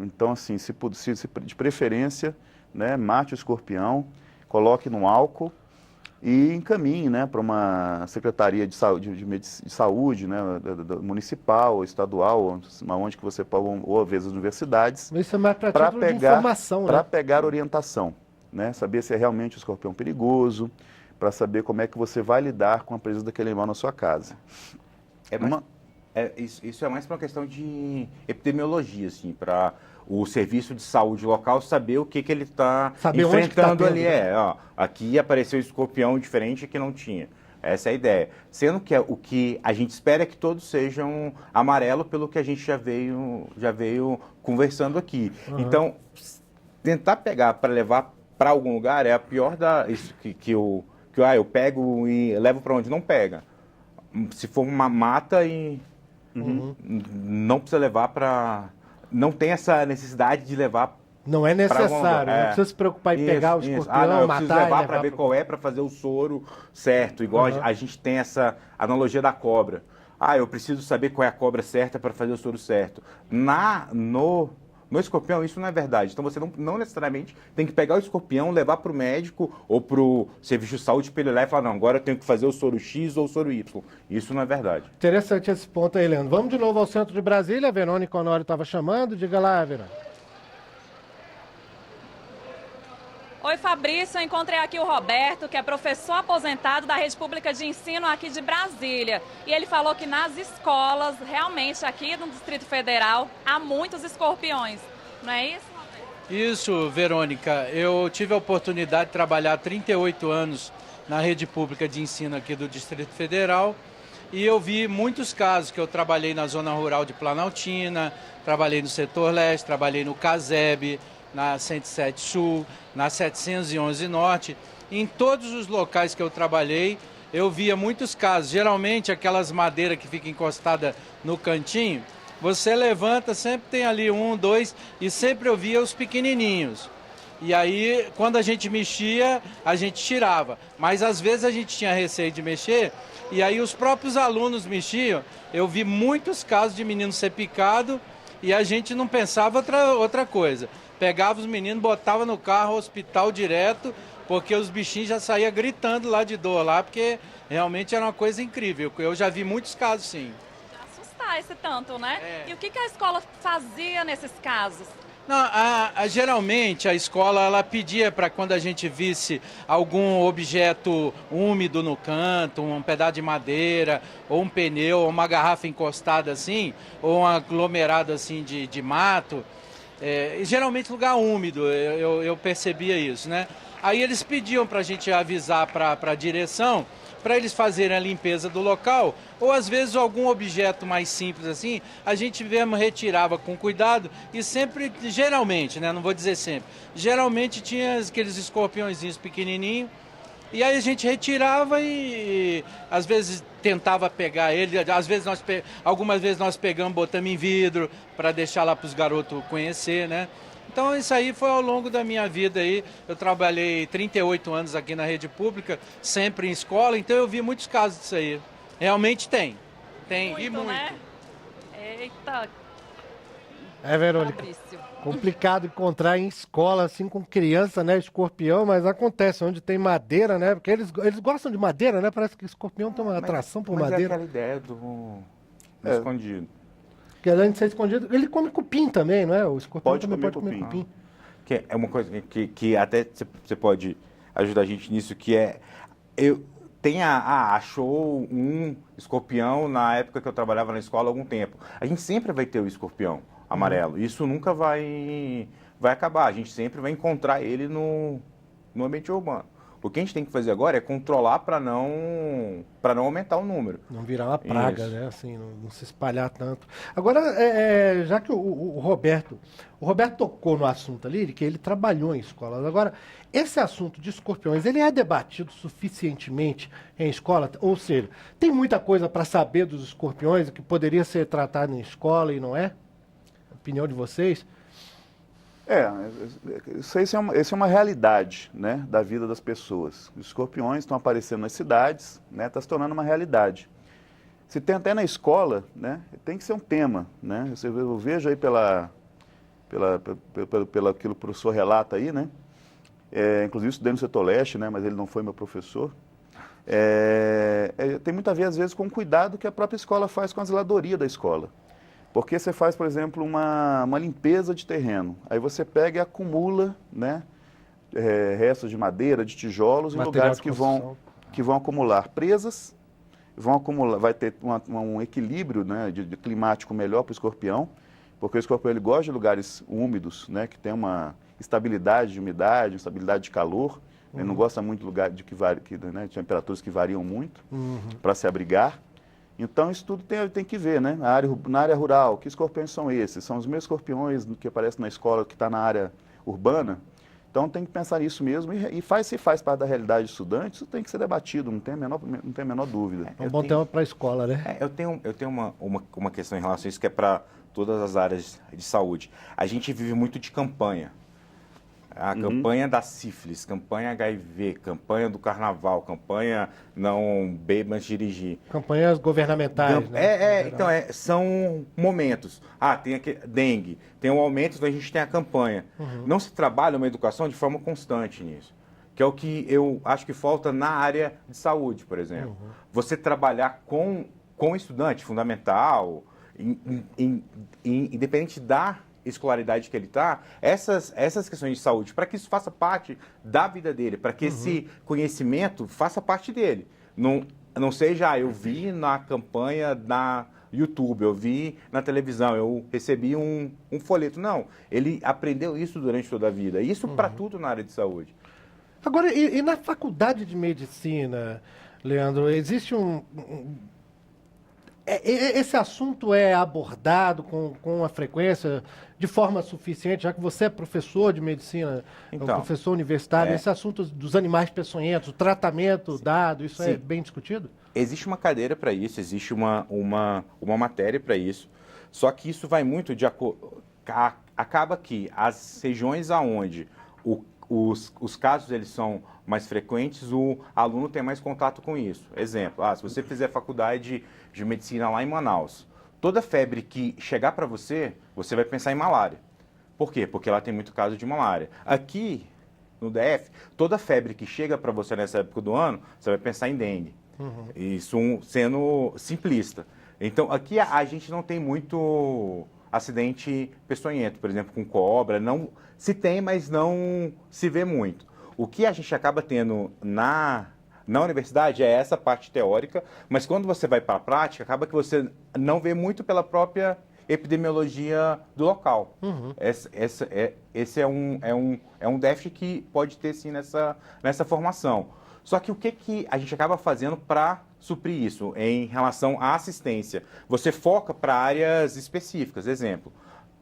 Então, assim, de preferência, né, mate o escorpião, coloque no álcool e encaminhe, né, para uma secretaria de saúde, né, municipal ou estadual, onde que você pode, ou às vezes universidades, Isso é mais para título de informação, para né? pegar orientação, né, saber se é realmente um escorpião perigoso, para saber como é que você vai lidar com a presença daquele animal na sua casa. Isso é mais para uma questão de epidemiologia, assim, para o serviço de saúde local saber o que ele está enfrentando ali. Aqui apareceu um escorpião diferente que não tinha. Essa é a ideia. Sendo que o que a gente espera é que todos sejam amarelo, pelo que a gente já veio conversando aqui. Então, tentar pegar para levar para algum lugar é a pior isso que eu pego e levo para onde não pega. Se for uma mata não precisa levar para... Não tem essa necessidade de levar. Não é necessário, não precisa se preocupar em pegar o escorpião, eu matar preciso levar e para ver qual é, para fazer o soro certo. Igual a gente tem essa analogia da cobra. Eu preciso saber qual é a cobra certa para fazer o soro certo. No escorpião, isso não é verdade. Então, você não necessariamente tem que pegar o escorpião, levar para o médico ou para o serviço de saúde para ele lá e falar, não, agora eu tenho que fazer o soro X ou o soro Y. Isso não é verdade. Interessante esse ponto aí, Leandro. Vamos de novo ao centro de Brasília. A Verônica Honório estava chamando. Diga lá, Verônica. Oi, Fabrício, eu encontrei aqui o Roberto, que é professor aposentado da Rede Pública de Ensino aqui de Brasília. E ele falou que nas escolas, realmente aqui no Distrito Federal, há muitos escorpiões. Não é isso, Roberto? Isso, Verônica. Eu tive a oportunidade de trabalhar 38 anos na Rede Pública de Ensino aqui do Distrito Federal. E eu vi muitos casos que eu trabalhei na zona rural de Planaltina, trabalhei no setor leste, trabalhei no CASEB, na 107 Sul, na 711 Norte. Em todos os locais que eu trabalhei, eu via muitos casos. Geralmente, aquelas madeiras que ficam encostadas no cantinho, você levanta, sempre tem ali 1, 2, e sempre eu via os pequenininhos. E aí, quando a gente mexia, a gente tirava. Mas, às vezes, a gente tinha receio de mexer, e aí os próprios alunos mexiam. Eu vi muitos casos de menino ser picado, e a gente não pensava outra coisa. Pegava os meninos, botava no carro, hospital direto, porque os bichinhos já saíam gritando lá de dor, lá, porque realmente era uma coisa incrível. Eu já vi muitos casos, sim. Assustar esse tanto, né? E o que a escola fazia nesses casos? Não, geralmente a escola ela pedia para quando a gente visse algum objeto úmido no canto, um pedaço de madeira, ou um pneu, ou uma garrafa encostada assim, ou um aglomerado assim de mato, geralmente lugar úmido, eu percebia isso, né? Aí eles pediam para a gente avisar para a direção, para eles fazerem a limpeza do local, ou às vezes algum objeto mais simples assim, a gente mesmo retirava com cuidado e sempre, geralmente, né, não vou dizer sempre, geralmente tinha aqueles escorpiõezinhos pequenininhos, e aí a gente retirava e às vezes tentava pegar ele, às vezes algumas vezes nós pegamos, botamos em vidro para deixar lá para os garotos conhecer, né? Então isso aí foi ao longo da minha vida aí, eu trabalhei 38 anos aqui na rede pública, sempre em escola, então eu vi muitos casos disso aí. Realmente tem muito, e muito. né? Eita, Verônica, Fabrício. complicado encontrar em escola, assim, com criança, né, escorpião, mas acontece onde tem madeira, né, porque eles gostam de madeira, né, parece que escorpião tem uma atração por mas madeira. é aquela ideia do escondido. Porque além de ser escondido, ele come cupim também, não é? O escorpião Pode também comer pode comer cupim. cupim. Que é uma coisa que até você pode ajudar a gente nisso, que achou um escorpião na época que eu trabalhava na escola há algum tempo. A gente sempre vai ter o escorpião amarelo. Isso nunca vai acabar. A gente sempre vai encontrar ele no ambiente urbano. O que a gente tem que fazer agora é controlar para não aumentar o número. Não virar uma praga, Isso. né? Assim, não se espalhar tanto. Agora, já que o Roberto tocou no assunto ali, que ele trabalhou em escolas. Agora, esse assunto de escorpiões, ele é debatido suficientemente em escola? Ou seja, tem muita coisa para saber dos escorpiões que poderia ser tratada em escola e não é? Opinião de vocês? Isso é uma realidade, né, da vida das pessoas. Os escorpiões estão aparecendo nas cidades, né, está se tornando uma realidade. Se tem até na escola, né, tem que ser um tema, né. Eu vejo aí pelo aquilo que o professor relata aí, né, inclusive estudei no setor leste, né, mas ele não foi meu professor. Tem muito a ver, às vezes, com o cuidado que a própria escola faz com a zeladoria da escola. Porque você faz, por exemplo, uma limpeza de terreno. Aí você pega e acumula, né, restos de madeira, de tijolos, em lugares que vão acumular presas, vai ter um equilíbrio, né, de climático melhor para o escorpião, porque o escorpião ele gosta de lugares úmidos, né, que tem uma estabilidade de umidade, estabilidade de calor. Ele não gosta muito de lugares de temperaturas que variam muito para se abrigar. Então, isso tudo tem que ver, né? Na área rural, que escorpiões são esses? São os mesmos escorpiões que aparecem na escola que está na área urbana? Então, tem que pensar nisso mesmo. Se faz parte da realidade do estudante, isso tem que ser debatido, não tem a menor dúvida. É um bom tema para a escola, né? Eu tenho uma questão em relação a isso, que é para todas as áreas de saúde. A gente vive muito de campanha. A campanha da sífilis, campanha HIV, campanha do carnaval, campanha não beba antes de dirigir. Campanhas governamentais, né? Então, são momentos. Tem aqui dengue, tem um aumento, então a gente tem a campanha. Não se trabalha uma educação de forma constante nisso, que é o que eu acho que falta na área de saúde, por exemplo. Você trabalhar com o estudante fundamental, independente da escolaridade que ele está, essas questões de saúde, para que isso faça parte da vida dele, para que esse conhecimento faça parte dele. Não seja, eu vi na campanha na YouTube, eu vi na televisão, eu recebi um folheto. Não, ele aprendeu isso durante toda a vida. Isso para tudo na área de saúde. Agora, e na faculdade de medicina, Leandro, existe esse assunto é abordado com uma frequência de forma suficiente, já que você é professor de medicina, professor universitário, esse assunto dos animais peçonhentos, o tratamento dado, isso é bem discutido? Existe uma cadeira para isso, existe uma matéria para isso, só que isso vai muito de acordo... Acaba que as regiões aonde os casos eles são mais frequentes, o aluno tem mais contato com isso. Exemplo, se você fizer faculdade de medicina lá em Manaus, toda febre que chegar para você vai pensar em malária. Por quê? Porque lá tem muito caso de malária. Aqui, no DF, toda febre que chega para você nessa época do ano, você vai pensar em dengue. Isso sendo simplista. Então, aqui a gente não tem muito acidente peçonhento, por exemplo, com cobra. Não se tem, mas não se vê muito. O que a gente acaba tendo na universidade é essa parte teórica, mas quando você vai para a prática, acaba que você não vê muito pela própria epidemiologia do local. Esse é um déficit que pode ter, sim, nessa formação. Só que o que a gente acaba fazendo para suprir isso em relação à assistência? Você foca para áreas específicas. Exemplo,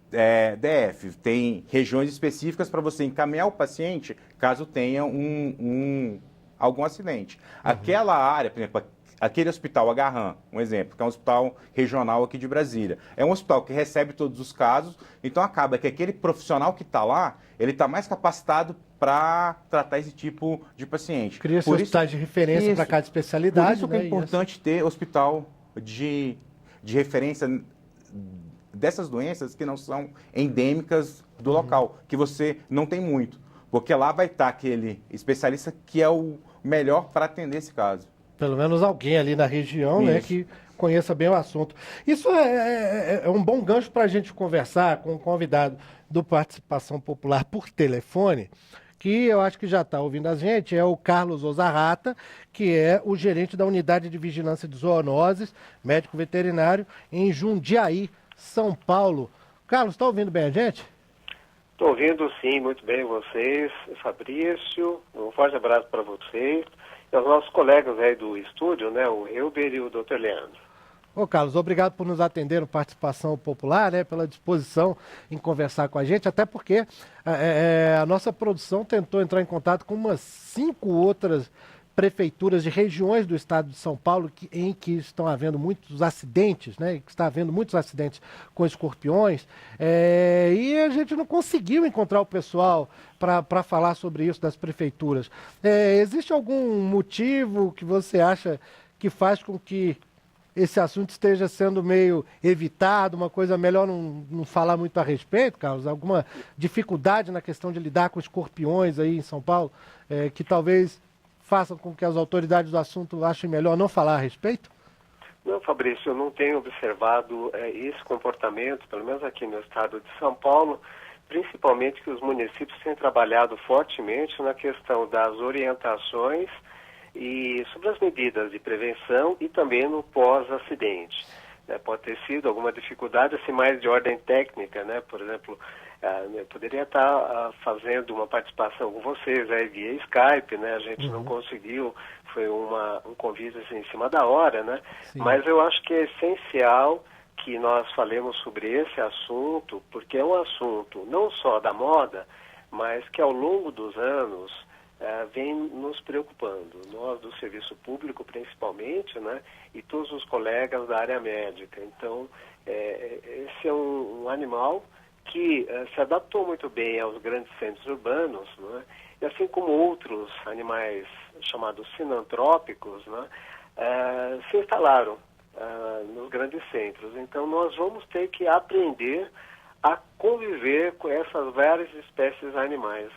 DF, tem regiões específicas para você encaminhar o paciente caso tenha algum acidente. Aquela área, por exemplo, aquele hospital Agarram, um exemplo, que é um hospital regional aqui de Brasília, é um hospital que recebe todos os casos, então acaba que aquele profissional que está lá, ele está mais capacitado para tratar esse tipo de paciente. Cria-se hospitais de referência para cada especialidade. Por isso que é importante ter hospital de referência dessas doenças que não são endêmicas do local, que você não tem muito, porque lá vai estar aquele especialista que é o melhor para atender esse caso. Pelo menos alguém ali na região, né, que conheça bem o assunto. Isso é um bom gancho para a gente conversar com um convidado do Participação Popular por telefone, que eu acho que já está ouvindo a gente, é o Carlos Ozarrata, que é o gerente da Unidade de Vigilância de Zoonoses, médico veterinário, em Jundiaí, São Paulo. Carlos, está ouvindo bem a gente? Estou ouvindo, sim, muito bem vocês, Fabrício, um forte abraço para vocês e aos nossos colegas aí do estúdio, né, o Elber e o Dr. Leandro. Ô Carlos, obrigado por nos atender no Participação Popular, né, pela disposição em conversar com a gente, até porque a nossa produção tentou entrar em contato com umas 5 outras prefeituras de regiões do estado de São Paulo em que estão havendo muitos acidentes, né? Que está havendo muitos acidentes com escorpiões, e a gente não conseguiu encontrar o pessoal para falar sobre isso das prefeituras. Existe algum motivo que você acha que faz com que esse assunto esteja sendo meio evitado, uma coisa melhor não falar muito a respeito, Carlos? Alguma dificuldade na questão de lidar com escorpiões aí em São Paulo, que talvez façam com que as autoridades do assunto achem melhor não falar a respeito? Não, Fabrício, eu não tenho observado esse comportamento, pelo menos aqui no estado de São Paulo, principalmente que os municípios têm trabalhado fortemente na questão das orientações e sobre as medidas de prevenção e também no pós-acidente. Pode ter sido alguma dificuldade, assim, mais de ordem técnica, né? Por exemplo, eu poderia estar fazendo uma participação com vocês via Skype, né? A gente não conseguiu, foi um convite assim, em cima da hora, né? Sim. Mas eu acho que é essencial que nós falemos sobre esse assunto, porque é um assunto não só da moda, mas que ao longo dos anos vem nos preocupando, nós do serviço público principalmente, né, e todos os colegas da área médica. Então, esse é um animal que se adaptou muito bem aos grandes centros urbanos, né, e assim como outros animais chamados sinantrópicos, né, se instalaram nos grandes centros. Então, nós vamos ter que aprender a conviver com essas várias espécies animais.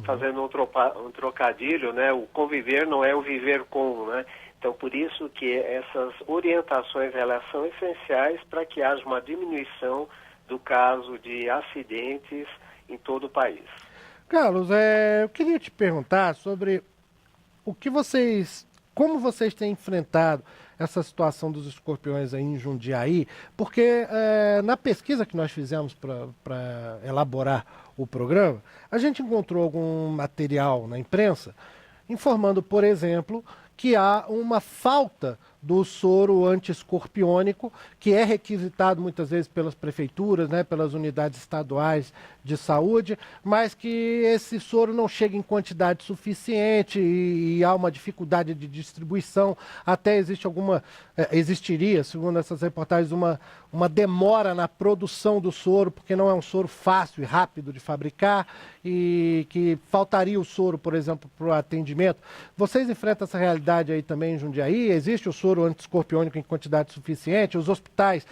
Fazendo um trocadilho, né? O conviver não é o viver com, né? Então, por isso que essas orientações, elas são essenciais para que haja uma diminuição do caso de acidentes em todo o país. Carlos, eu queria te perguntar sobre como vocês têm enfrentado essa situação dos escorpiões aí em Jundiaí, porque na pesquisa que nós fizemos para elaborar o programa, a gente encontrou algum material na imprensa informando, por exemplo, que há uma falta do soro anti-escorpiônico, que é requisitado muitas vezes pelas prefeituras, né, pelas unidades estaduais de saúde, mas que esse soro não chega em quantidade suficiente e há uma dificuldade de distribuição. Até existiria, segundo essas reportagens, uma demora na produção do soro, porque não é um soro fácil e rápido de fabricar, e que faltaria o soro, por exemplo, para o atendimento. Vocês enfrentam essa realidade aí também em Jundiaí? Existe o soro anti-escorpiônico em quantidade suficiente? Os hospitais,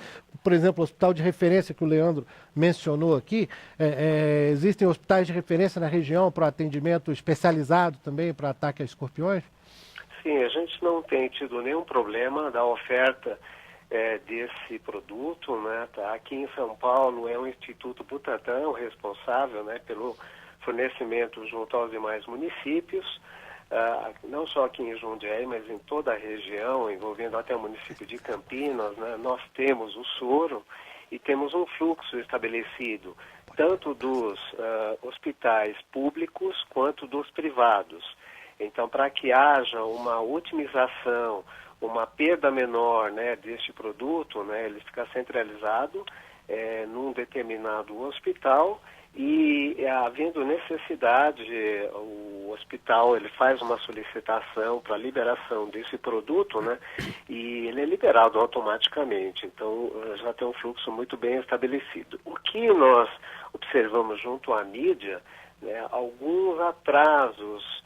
por exemplo, o hospital de referência que o Leandro mencionou aqui, existem hospitais de referência na região para atendimento especializado também para ataque a escorpiões? Sim, a gente não tem tido nenhum problema da oferta desse produto, né? Tá? Aqui em São Paulo é o Instituto Butantan responsável, né, pelo fornecimento junto aos demais municípios, não só aqui em Jundiaí, mas em toda a região, envolvendo até o município de Campinas, né? Nós temos o soro e temos um fluxo estabelecido, tanto dos hospitais públicos quanto dos privados. Então, para que haja uma otimização, uma perda menor, né, deste produto, né, ele fica centralizado num determinado hospital e, havendo necessidade, o hospital ele faz uma solicitação para liberação desse produto, né, e ele é liberado automaticamente. Então, já tem um fluxo muito bem estabelecido. O que nós observamos junto à mídia, né, alguns atrasos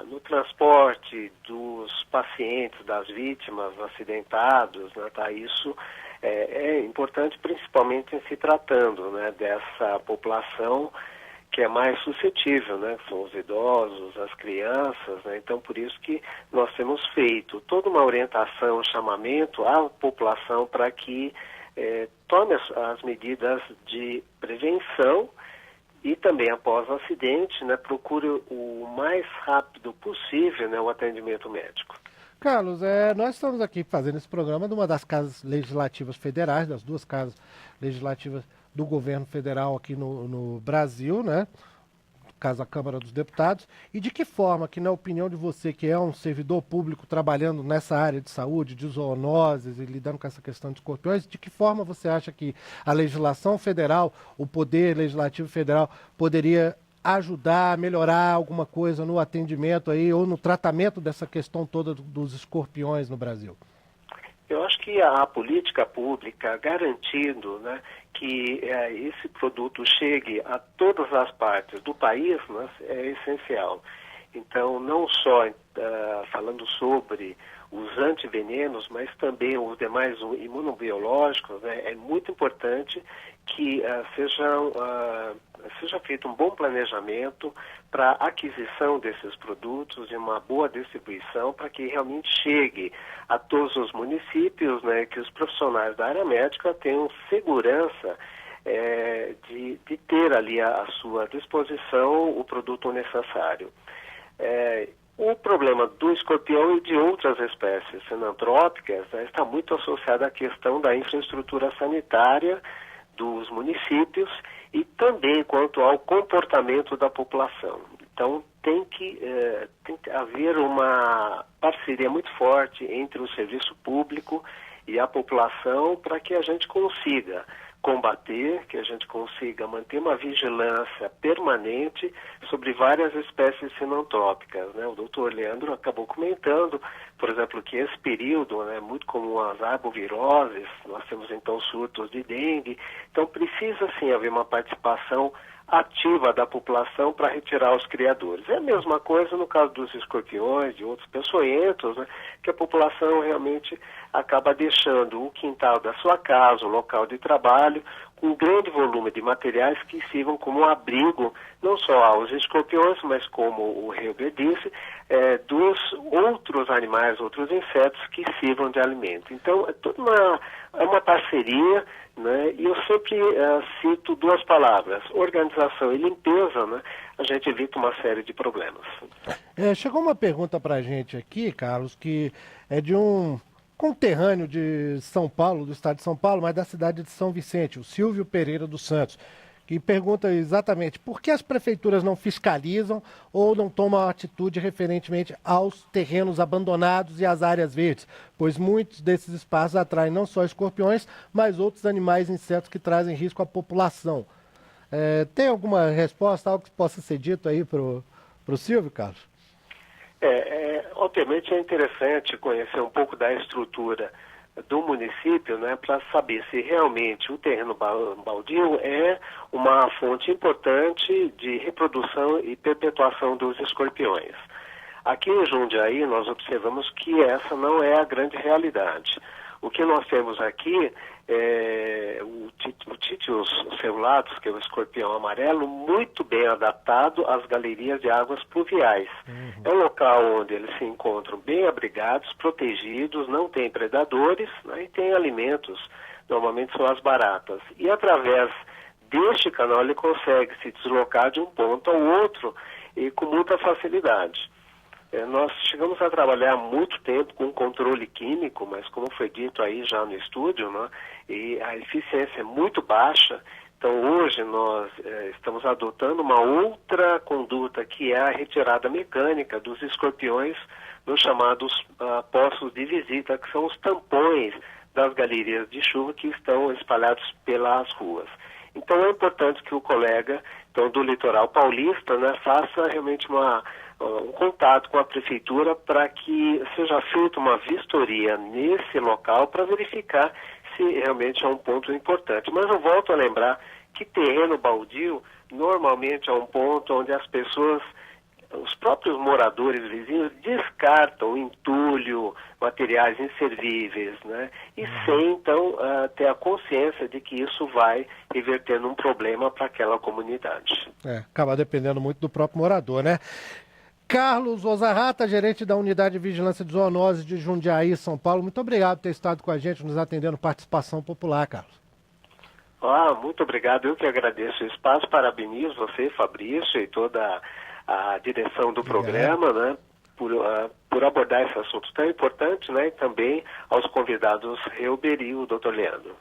no transporte dos pacientes, das vítimas acidentados, né, tá? Isso é importante, principalmente em se tratando, né, dessa população que é mais suscetível, né, que são os idosos, as crianças, né? Então, por isso que nós temos feito toda uma orientação, um chamamento à população para que tome as medidas de prevenção e também, após o acidente, né, procure o mais rápido possível, né, o atendimento médico. Carlos, nós estamos aqui fazendo esse programa de uma das casas legislativas federais, das duas casas legislativas do governo federal aqui no Brasil, né? Caso a Câmara dos Deputados, e de que forma que, na opinião de você, que é um servidor público trabalhando nessa área de saúde, de zoonoses e lidando com essa questão de escorpiões, de que forma você acha que a legislação federal, o Poder Legislativo Federal, poderia ajudar a melhorar alguma coisa no atendimento aí ou no tratamento dessa questão toda dos escorpiões no Brasil? Eu acho que a política pública garantindo, né, que esse produto chegue a todas as partes do país, né, é essencial. Então, não só falando sobre os antivenenos, mas também os demais imunobiológicos, né, é muito importante que seja feito um bom planejamento para a aquisição desses produtos e uma boa distribuição para que realmente chegue a todos os municípios, né, que os profissionais da área médica tenham segurança de ter ali à sua disposição o produto necessário. O problema do escorpião e de outras espécies sinantrópicas, né, está muito associado à questão da infraestrutura sanitária dos municípios e também quanto ao comportamento da população. Então, tem que haver uma parceria muito forte entre o serviço público e a população para que a gente consiga combater, que a gente consiga manter uma vigilância permanente sobre várias espécies sinantrópicas, né? O doutor Leandro acabou comentando, por exemplo, que esse período é muito comum as arboviroses, nós temos então surtos de dengue, então precisa sim haver uma participação ativa da população para retirar os criadores. É a mesma coisa no caso dos escorpiões, de outros peçonhentos, né, que a população realmente acaba deixando o quintal da sua casa, o local de trabalho, com um grande volume de materiais que sirvam como abrigo, não só aos escorpiões, mas como o Reber disse, dos outros animais, outros insetos que sirvam de alimento. Então, é toda uma parceria, né? E eu sempre cito duas palavras, organização e limpeza, né? A gente evita uma série de problemas. Chegou uma pergunta para a gente aqui, Carlos, que é de um conterrâneo de São Paulo, do estado de São Paulo, mas da cidade de São Vicente, o Silvio Pereira dos Santos, que pergunta exatamente por que as prefeituras não fiscalizam ou não tomam atitude referentemente aos terrenos abandonados e às áreas verdes, pois muitos desses espaços atraem não só escorpiões, mas outros animais e insetos que trazem risco à população. Tem alguma resposta, algo que possa ser dito aí para o Silvio, Carlos? Obviamente é interessante conhecer um pouco da estrutura do município, né, para saber se realmente o terreno baldio é uma fonte importante de reprodução e perpetuação dos escorpiões. Aqui em Jundiaí nós observamos que essa não é a grande realidade. O que nós temos aqui o Titius celulatus, que é o escorpião amarelo, muito bem adaptado às galerias de águas pluviais. É um local onde eles se encontram bem abrigados, protegidos, não tem predadores, né, e tem alimentos, normalmente são as baratas. E através deste canal ele consegue se deslocar de um ponto ao outro e com muita facilidade. Nós chegamos a trabalhar muito tempo com controle químico, mas como foi dito aí já no estúdio, né, e a eficiência é muito baixa. Então hoje nós estamos adotando uma outra conduta, que é a retirada mecânica dos escorpiões nos chamados postos de visita, que são os tampões das galerias de chuva que estão espalhados pelas ruas. Então é importante que o colega do litoral paulista, né, faça realmente um contato com a prefeitura para que seja feita uma vistoria nesse local para verificar se realmente é um ponto importante. Mas eu volto a lembrar que terreno baldio normalmente é um ponto onde as pessoas, os próprios moradores vizinhos, descartam entulho, materiais inservíveis, né? E sem, então, ter a consciência de que isso vai reverter num problema para aquela comunidade. Acaba dependendo muito do próprio morador, né? Carlos Ozarrata, gerente da Unidade de Vigilância de Zoonoses de Jundiaí, São Paulo. Muito obrigado por ter estado com a gente, nos atendendo Participação Popular, Carlos. Muito obrigado. Eu que agradeço o espaço. Parabenizo você, Fabrício, e toda a direção do programa, né, por abordar esse assunto tão importante, né, e também aos convidados Reuber e o Dr. Leandro.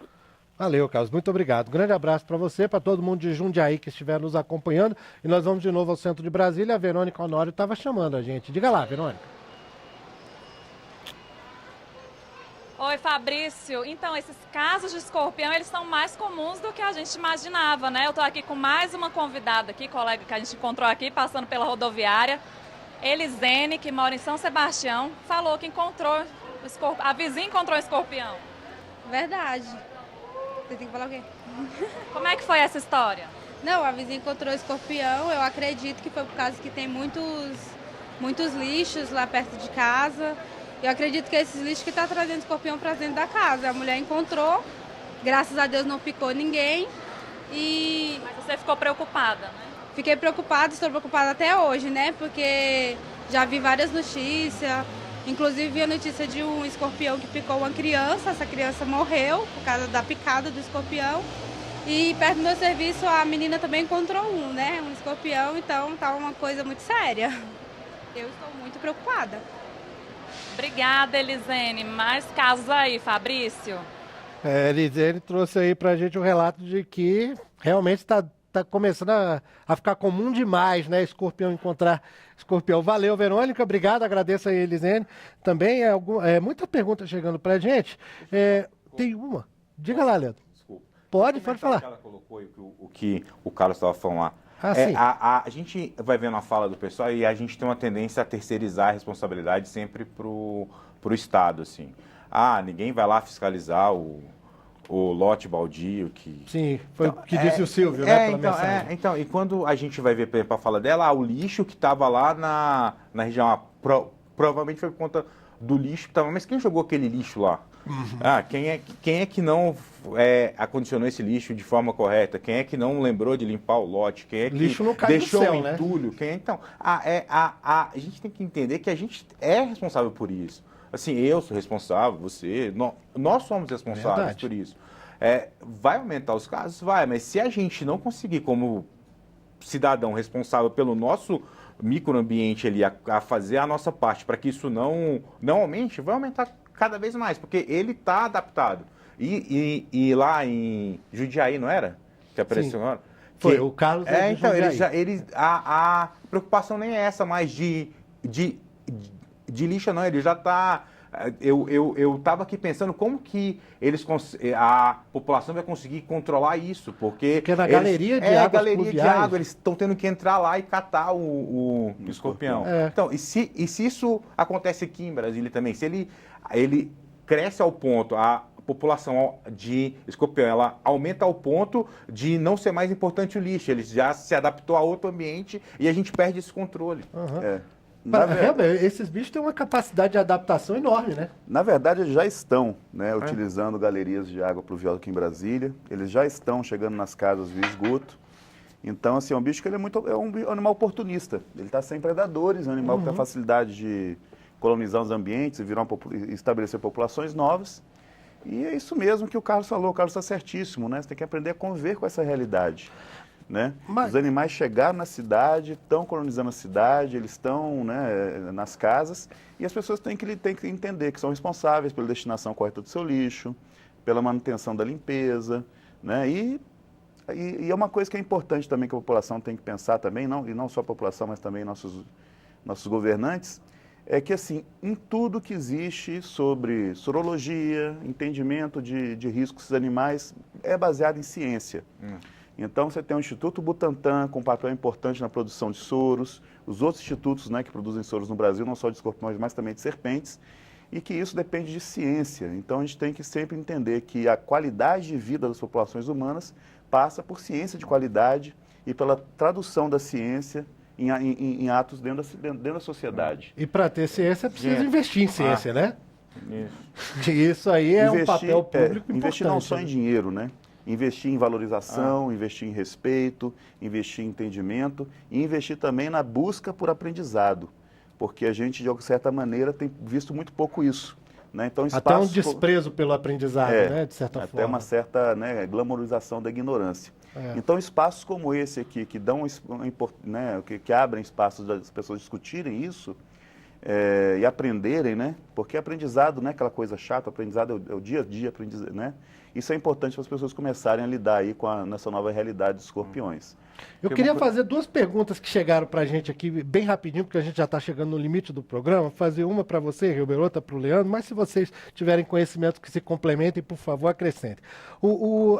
Valeu, Carlos. Muito obrigado. Um grande abraço para você, para todo mundo de Jundiaí que estiver nos acompanhando. E nós vamos de novo ao centro de Brasília. A Verônica Honório estava chamando a gente. Diga lá, Verônica. Oi, Fabrício. Então, esses casos de escorpião, eles são mais comuns do que a gente imaginava, né? Eu estou aqui com mais uma convidada aqui, colega que a gente encontrou aqui, passando pela rodoviária. Elisene, que mora em São Sebastião, falou que encontrou a vizinha encontrou um escorpião. Verdade. Você tem que falar o quê? Como é que foi essa história? Não, a vizinha encontrou escorpião. Eu acredito que foi por causa que tem muitos lixos lá perto de casa. Eu acredito que é esses lixos que estão trazendo escorpião para dentro da casa. A mulher encontrou, graças a Deus não picou ninguém. Mas você ficou preocupada, né? Fiquei preocupada, estou preocupada até hoje, né? Porque já vi várias notícias. Inclusive vi a notícia de um escorpião que picou uma criança. Essa criança morreu por causa da picada do escorpião. E perto do meu serviço a menina também encontrou um escorpião. Então tá uma coisa muito séria. Eu estou muito preocupada. Obrigada, Elisene. Mais casos aí, Fabrício? Elisene trouxe aí pra gente o relato de que realmente está começando a ficar comum demais, né? Encontrar escorpião. Valeu, Verônica. Obrigado. Agradeço aí, Elisene. Também muita pergunta chegando pra gente. Tem uma. Diga lá, Leandro. Desculpa. Pode falar. Ela colocou o que o Carlos estava falando lá. Sim. A gente vai vendo a fala do pessoal e a gente tem uma tendência a terceirizar a responsabilidade sempre pro Estado, assim. Ninguém vai lá fiscalizar o lote baldio que... Sim, foi o que disse o Silvio, né, pela mensagem. Então, e quando a gente vai ver, por exemplo, a fala dela, o lixo que estava lá na região, provavelmente foi por conta do lixo que estava... Mas quem jogou aquele lixo lá? Quem é que não acondicionou esse lixo de forma correta? Quem é que não lembrou de limpar o lote? Quem é que lixo não cai deixou do céu, o entulho? Né? Então, a gente tem que entender que a gente é responsável por isso. Assim, eu sou responsável, você, nós somos responsáveis por isso. Vai aumentar os casos? Vai, mas se a gente não conseguir, como cidadão responsável pelo nosso microambiente ali, a fazer a nossa parte para que isso não aumente, vai aumentar cada vez mais, porque ele está adaptado. E lá em Jundiaí, não era? Que apareceu agora? Foi, o Carlos então, a preocupação nem é essa mais de lixo, não. Ele já está... Eu estava aqui pensando como que a população vai conseguir controlar isso, porque na galeria de água, eles estão tendo que entrar lá e catar o escorpião. Então, e se isso acontece aqui em Brasília também, se ele cresce ao ponto, a população de escorpião, ela aumenta ao ponto de não ser mais importante o lixo, ele já se adaptou a outro ambiente e a gente perde esse controle. Esses bichos têm uma capacidade de adaptação enorme, né? Na verdade, eles já estão, né, utilizando galerias de água pluvial aqui em Brasília. Eles já estão chegando nas casas via esgoto. Então, assim, é um bicho que ele é um animal oportunista. Ele está sem predadores, é um animal que tem facilidade de colonizar os ambientes e estabelecer populações novas. E é isso mesmo que o Carlos falou. O Carlos está certíssimo, né? Você tem que aprender a conviver com essa realidade, né? Os animais chegaram na cidade, estão colonizando a cidade, eles estão, né, nas casas, e as pessoas têm que entender que são responsáveis pela destinação correta do seu lixo, pela manutenção da limpeza, né? E é uma coisa que é importante também que a população tem que pensar também, e não só a população, mas também nossos governantes, é que, assim, em tudo que existe sobre sorologia, entendimento de riscos dos animais, é baseado em ciência. Então, você tem o Instituto Butantan, com um papel importante na produção de soros, os outros institutos, né, que produzem soros no Brasil, não só de escorpiões, mas também de serpentes, e que isso depende de ciência. Então, a gente tem que sempre entender que a qualidade de vida das populações humanas passa por ciência de qualidade e pela tradução da ciência em atos dentro da sociedade. E para ter ciência, precisa investir em ciência, né? Isso. Isso aí é um papel público importante. Investir não só em dinheiro, né? Investir em valorização, investir em respeito, investir em entendimento e investir também na busca por aprendizado. Porque a gente, de certa maneira, tem visto muito pouco isso. Né? Então, até um desprezo pelo aprendizado, né? De certa forma. Até uma certa, né, glamorização da ignorância. Então, espaços como esse aqui, que dão, né, que abrem espaços das pessoas discutirem isso e aprenderem, né? Porque aprendizado não é aquela coisa chata, aprendizado é o dia a dia, né? Isso é importante para as pessoas começarem a lidar aí nessa nova realidade dos escorpiões. Eu queria fazer duas perguntas que chegaram para a gente aqui, bem rapidinho, porque a gente já está chegando no limite do programa. Fazer uma para você, Hilber, outra para o Leandro, mas se vocês tiverem conhecimentos que se complementem, por favor, acrescentem.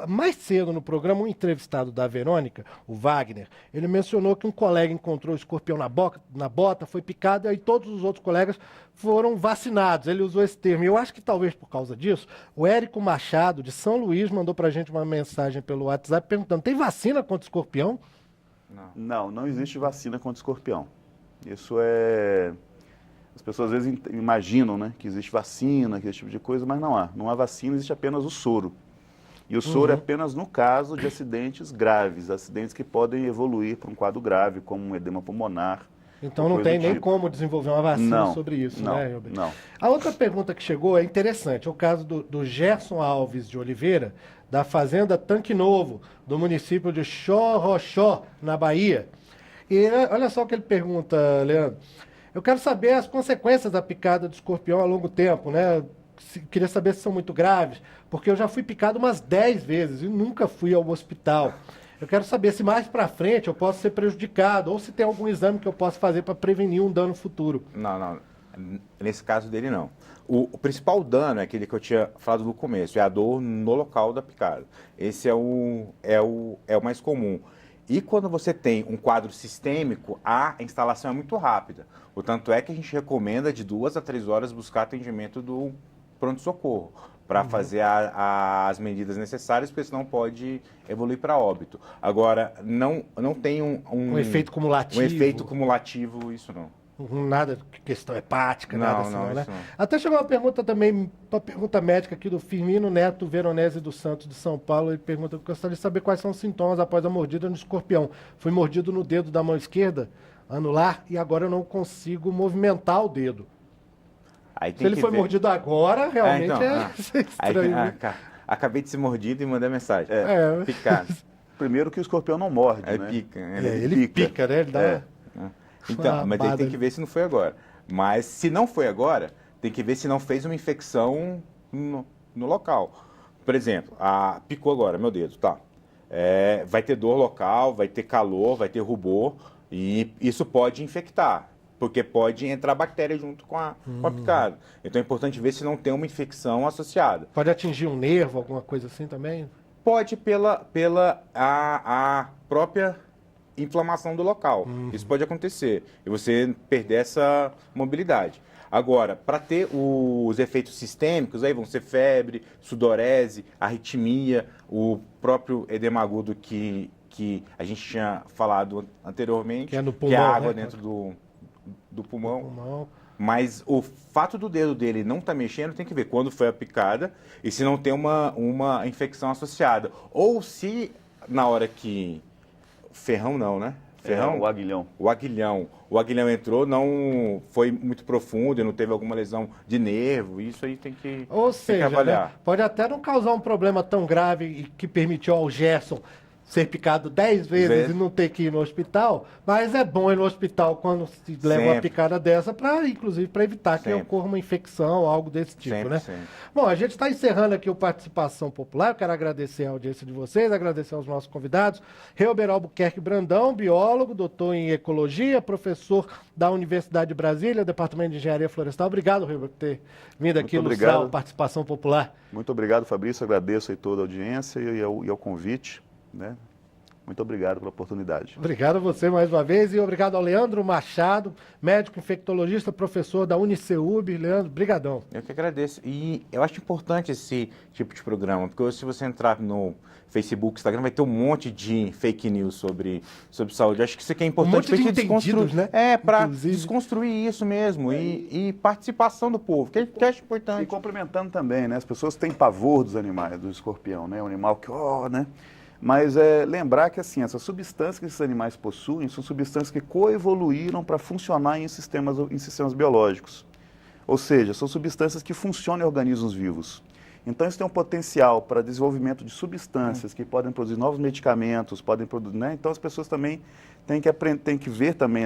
Mais cedo no programa, um entrevistado da Verônica, o Wagner, ele mencionou que um colega encontrou o escorpião na bota, foi picado, e aí todos os outros colegas foram vacinados. Ele usou esse termo. Eu acho que talvez por causa disso, o Érico Machado, de São Luís, mandou para a gente uma mensagem pelo WhatsApp perguntando: tem vacina contra escorpião? Não existe vacina contra escorpião. Isso é... As pessoas às vezes imaginam, né, que existe vacina, que esse tipo de coisa, mas não há. Não há vacina, existe apenas o soro. E o soro é apenas no caso de acidentes graves, acidentes que podem evoluir para um quadro grave, como um edema pulmonar. Então não tem nem como desenvolver uma vacina sobre isso, né, Hilber? Não. A outra pergunta que chegou é interessante. É o caso do Gerson Alves de Oliveira, da Fazenda Tanque Novo, do município de Xorroxó, na Bahia. E olha só o que ele pergunta, Leandro. Eu quero saber as consequências da picada de escorpião a longo tempo, né? Queria saber se são muito graves, porque eu já fui picado umas 10 vezes e nunca fui ao hospital. Eu quero saber se mais para frente eu posso ser prejudicado ou se tem algum exame que eu possa fazer para prevenir um dano futuro. Não. Nesse caso dele, não. O principal dano é aquele que eu tinha falado no começo, é a dor no local da picada. Esse é o mais comum. E quando você tem um quadro sistêmico, a instalação é muito rápida. O tanto é que a gente recomenda de 2 a 3 horas buscar atendimento do pronto-socorro para fazer as medidas necessárias, porque senão pode evoluir para óbito. Agora, não tem um efeito cumulativo. Um efeito cumulativo, isso não. Nada de questão hepática, nada assim, não, né? Não. Até chegou uma pergunta também, uma pergunta médica aqui do Firmino Neto Veronese dos Santos de São Paulo. Ele pergunta: eu gostaria de saber quais são os sintomas após a mordida no escorpião. Fui mordido no dedo da mão esquerda, anular, e agora eu não consigo movimentar o dedo. Se ele foi mordido agora, realmente é estranho. Acabei de ser mordido e mandei mensagem. Picado. Primeiro que o escorpião não morde, né? Pica. Ele pica, né? Ele dá... Então, mas ele tem que ver se não foi agora. Mas se não foi agora, tem que ver se não fez uma infecção no local. Por exemplo, picou agora meu dedo, tá? Vai ter dor local, vai ter calor, vai ter rubor, e isso pode infectar, porque pode entrar bactéria junto com a picada. Então é importante ver se não tem uma infecção associada. Pode atingir um nervo, alguma coisa assim também? Pode pela a própria inflamação do local. Isso pode acontecer e você perder essa mobilidade. Agora, para ter os efeitos sistêmicos, aí vão ser febre, sudorese, arritmia, o próprio edema agudo que a gente tinha falado anteriormente, que é no pulmão, que é a água né? dentro do pulmão. Pulmão. Mas o fato do dedo dele não estar mexendo tem que ver quando foi a picada e se não tem uma infecção associada. Ou se na hora que... Ferrão não, né? Ferrão? O aguilhão. O aguilhão. O aguilhão entrou, não foi muito profundo e não teve alguma lesão de nervo. Isso aí tem que, Ou seja, avaliar. né, pode até não causar um problema tão grave e que permitiu ao Gerson ser picado 10 vezes e não ter que ir no hospital, mas é bom ir no hospital quando se leva uma picada dessa, inclusive para evitar que ocorra uma infecção ou algo desse tipo, né? Sempre. Bom, a gente está encerrando aqui o Participação Popular. Eu quero agradecer a audiência de vocês, agradecer aos nossos convidados. Reuber Albuquerque Brandão, biólogo, doutor em ecologia, professor da Universidade de Brasília, Departamento de Engenharia Florestal. Obrigado, Reuber, por ter vindo aqui ilustrar o Participação Popular. Muito obrigado, Fabrício. Agradeço aí toda a audiência e ao convite. Né? Muito obrigado pela oportunidade. Obrigado a você mais uma vez e obrigado ao Leandro Machado, médico infectologista, professor da UniCeub. Leandro, brigadão. Eu que agradeço. E eu acho importante esse tipo de programa, porque se você entrar no Facebook, Instagram, vai ter um monte de fake news sobre saúde. Eu acho que isso aqui é importante para a gente desconstruir, né? Para desconstruir isso mesmo e participação do povo, que eu acho importante. E complementando também, né? As pessoas têm pavor dos animais, do escorpião, né? O animal que, né? Mas lembrar que assim, essas substâncias que esses animais possuem são substâncias que coevoluíram para funcionar em sistemas biológicos. Ou seja, são substâncias que funcionam em organismos vivos. Então isso tem um potencial para desenvolvimento de substâncias que podem produzir novos medicamentos, podem produzir, né? Então as pessoas também têm que ver também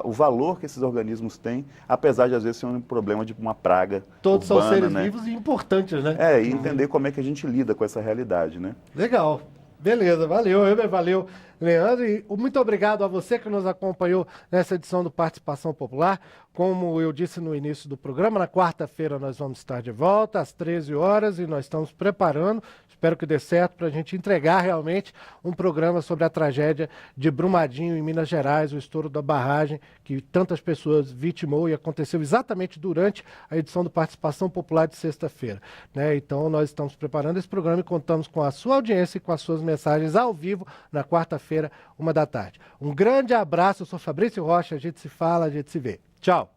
o valor que esses organismos têm, apesar de às vezes ser um problema de uma praga Todos urbana, são seres né? vivos e importantes, né? E entender como é que a gente lida com essa realidade, né? Legal. Beleza, valeu, Reuber, valeu, Leandro. E muito obrigado a você que nos acompanhou nessa edição do Participação Popular. Como eu disse no início do programa, na quarta-feira nós vamos estar de volta às 13 horas e nós estamos preparando, espero que dê certo, para a gente entregar realmente um programa sobre a tragédia de Brumadinho, em Minas Gerais, o estouro da barragem que tantas pessoas vitimou e aconteceu exatamente durante a edição do Participação Popular de sexta-feira, né? Então nós estamos preparando esse programa e contamos com a sua audiência e com as suas mensagens ao vivo na quarta-feira, 13h. Um grande abraço, eu sou Fabrício Rocha, a gente se fala, a gente se vê. Tchau!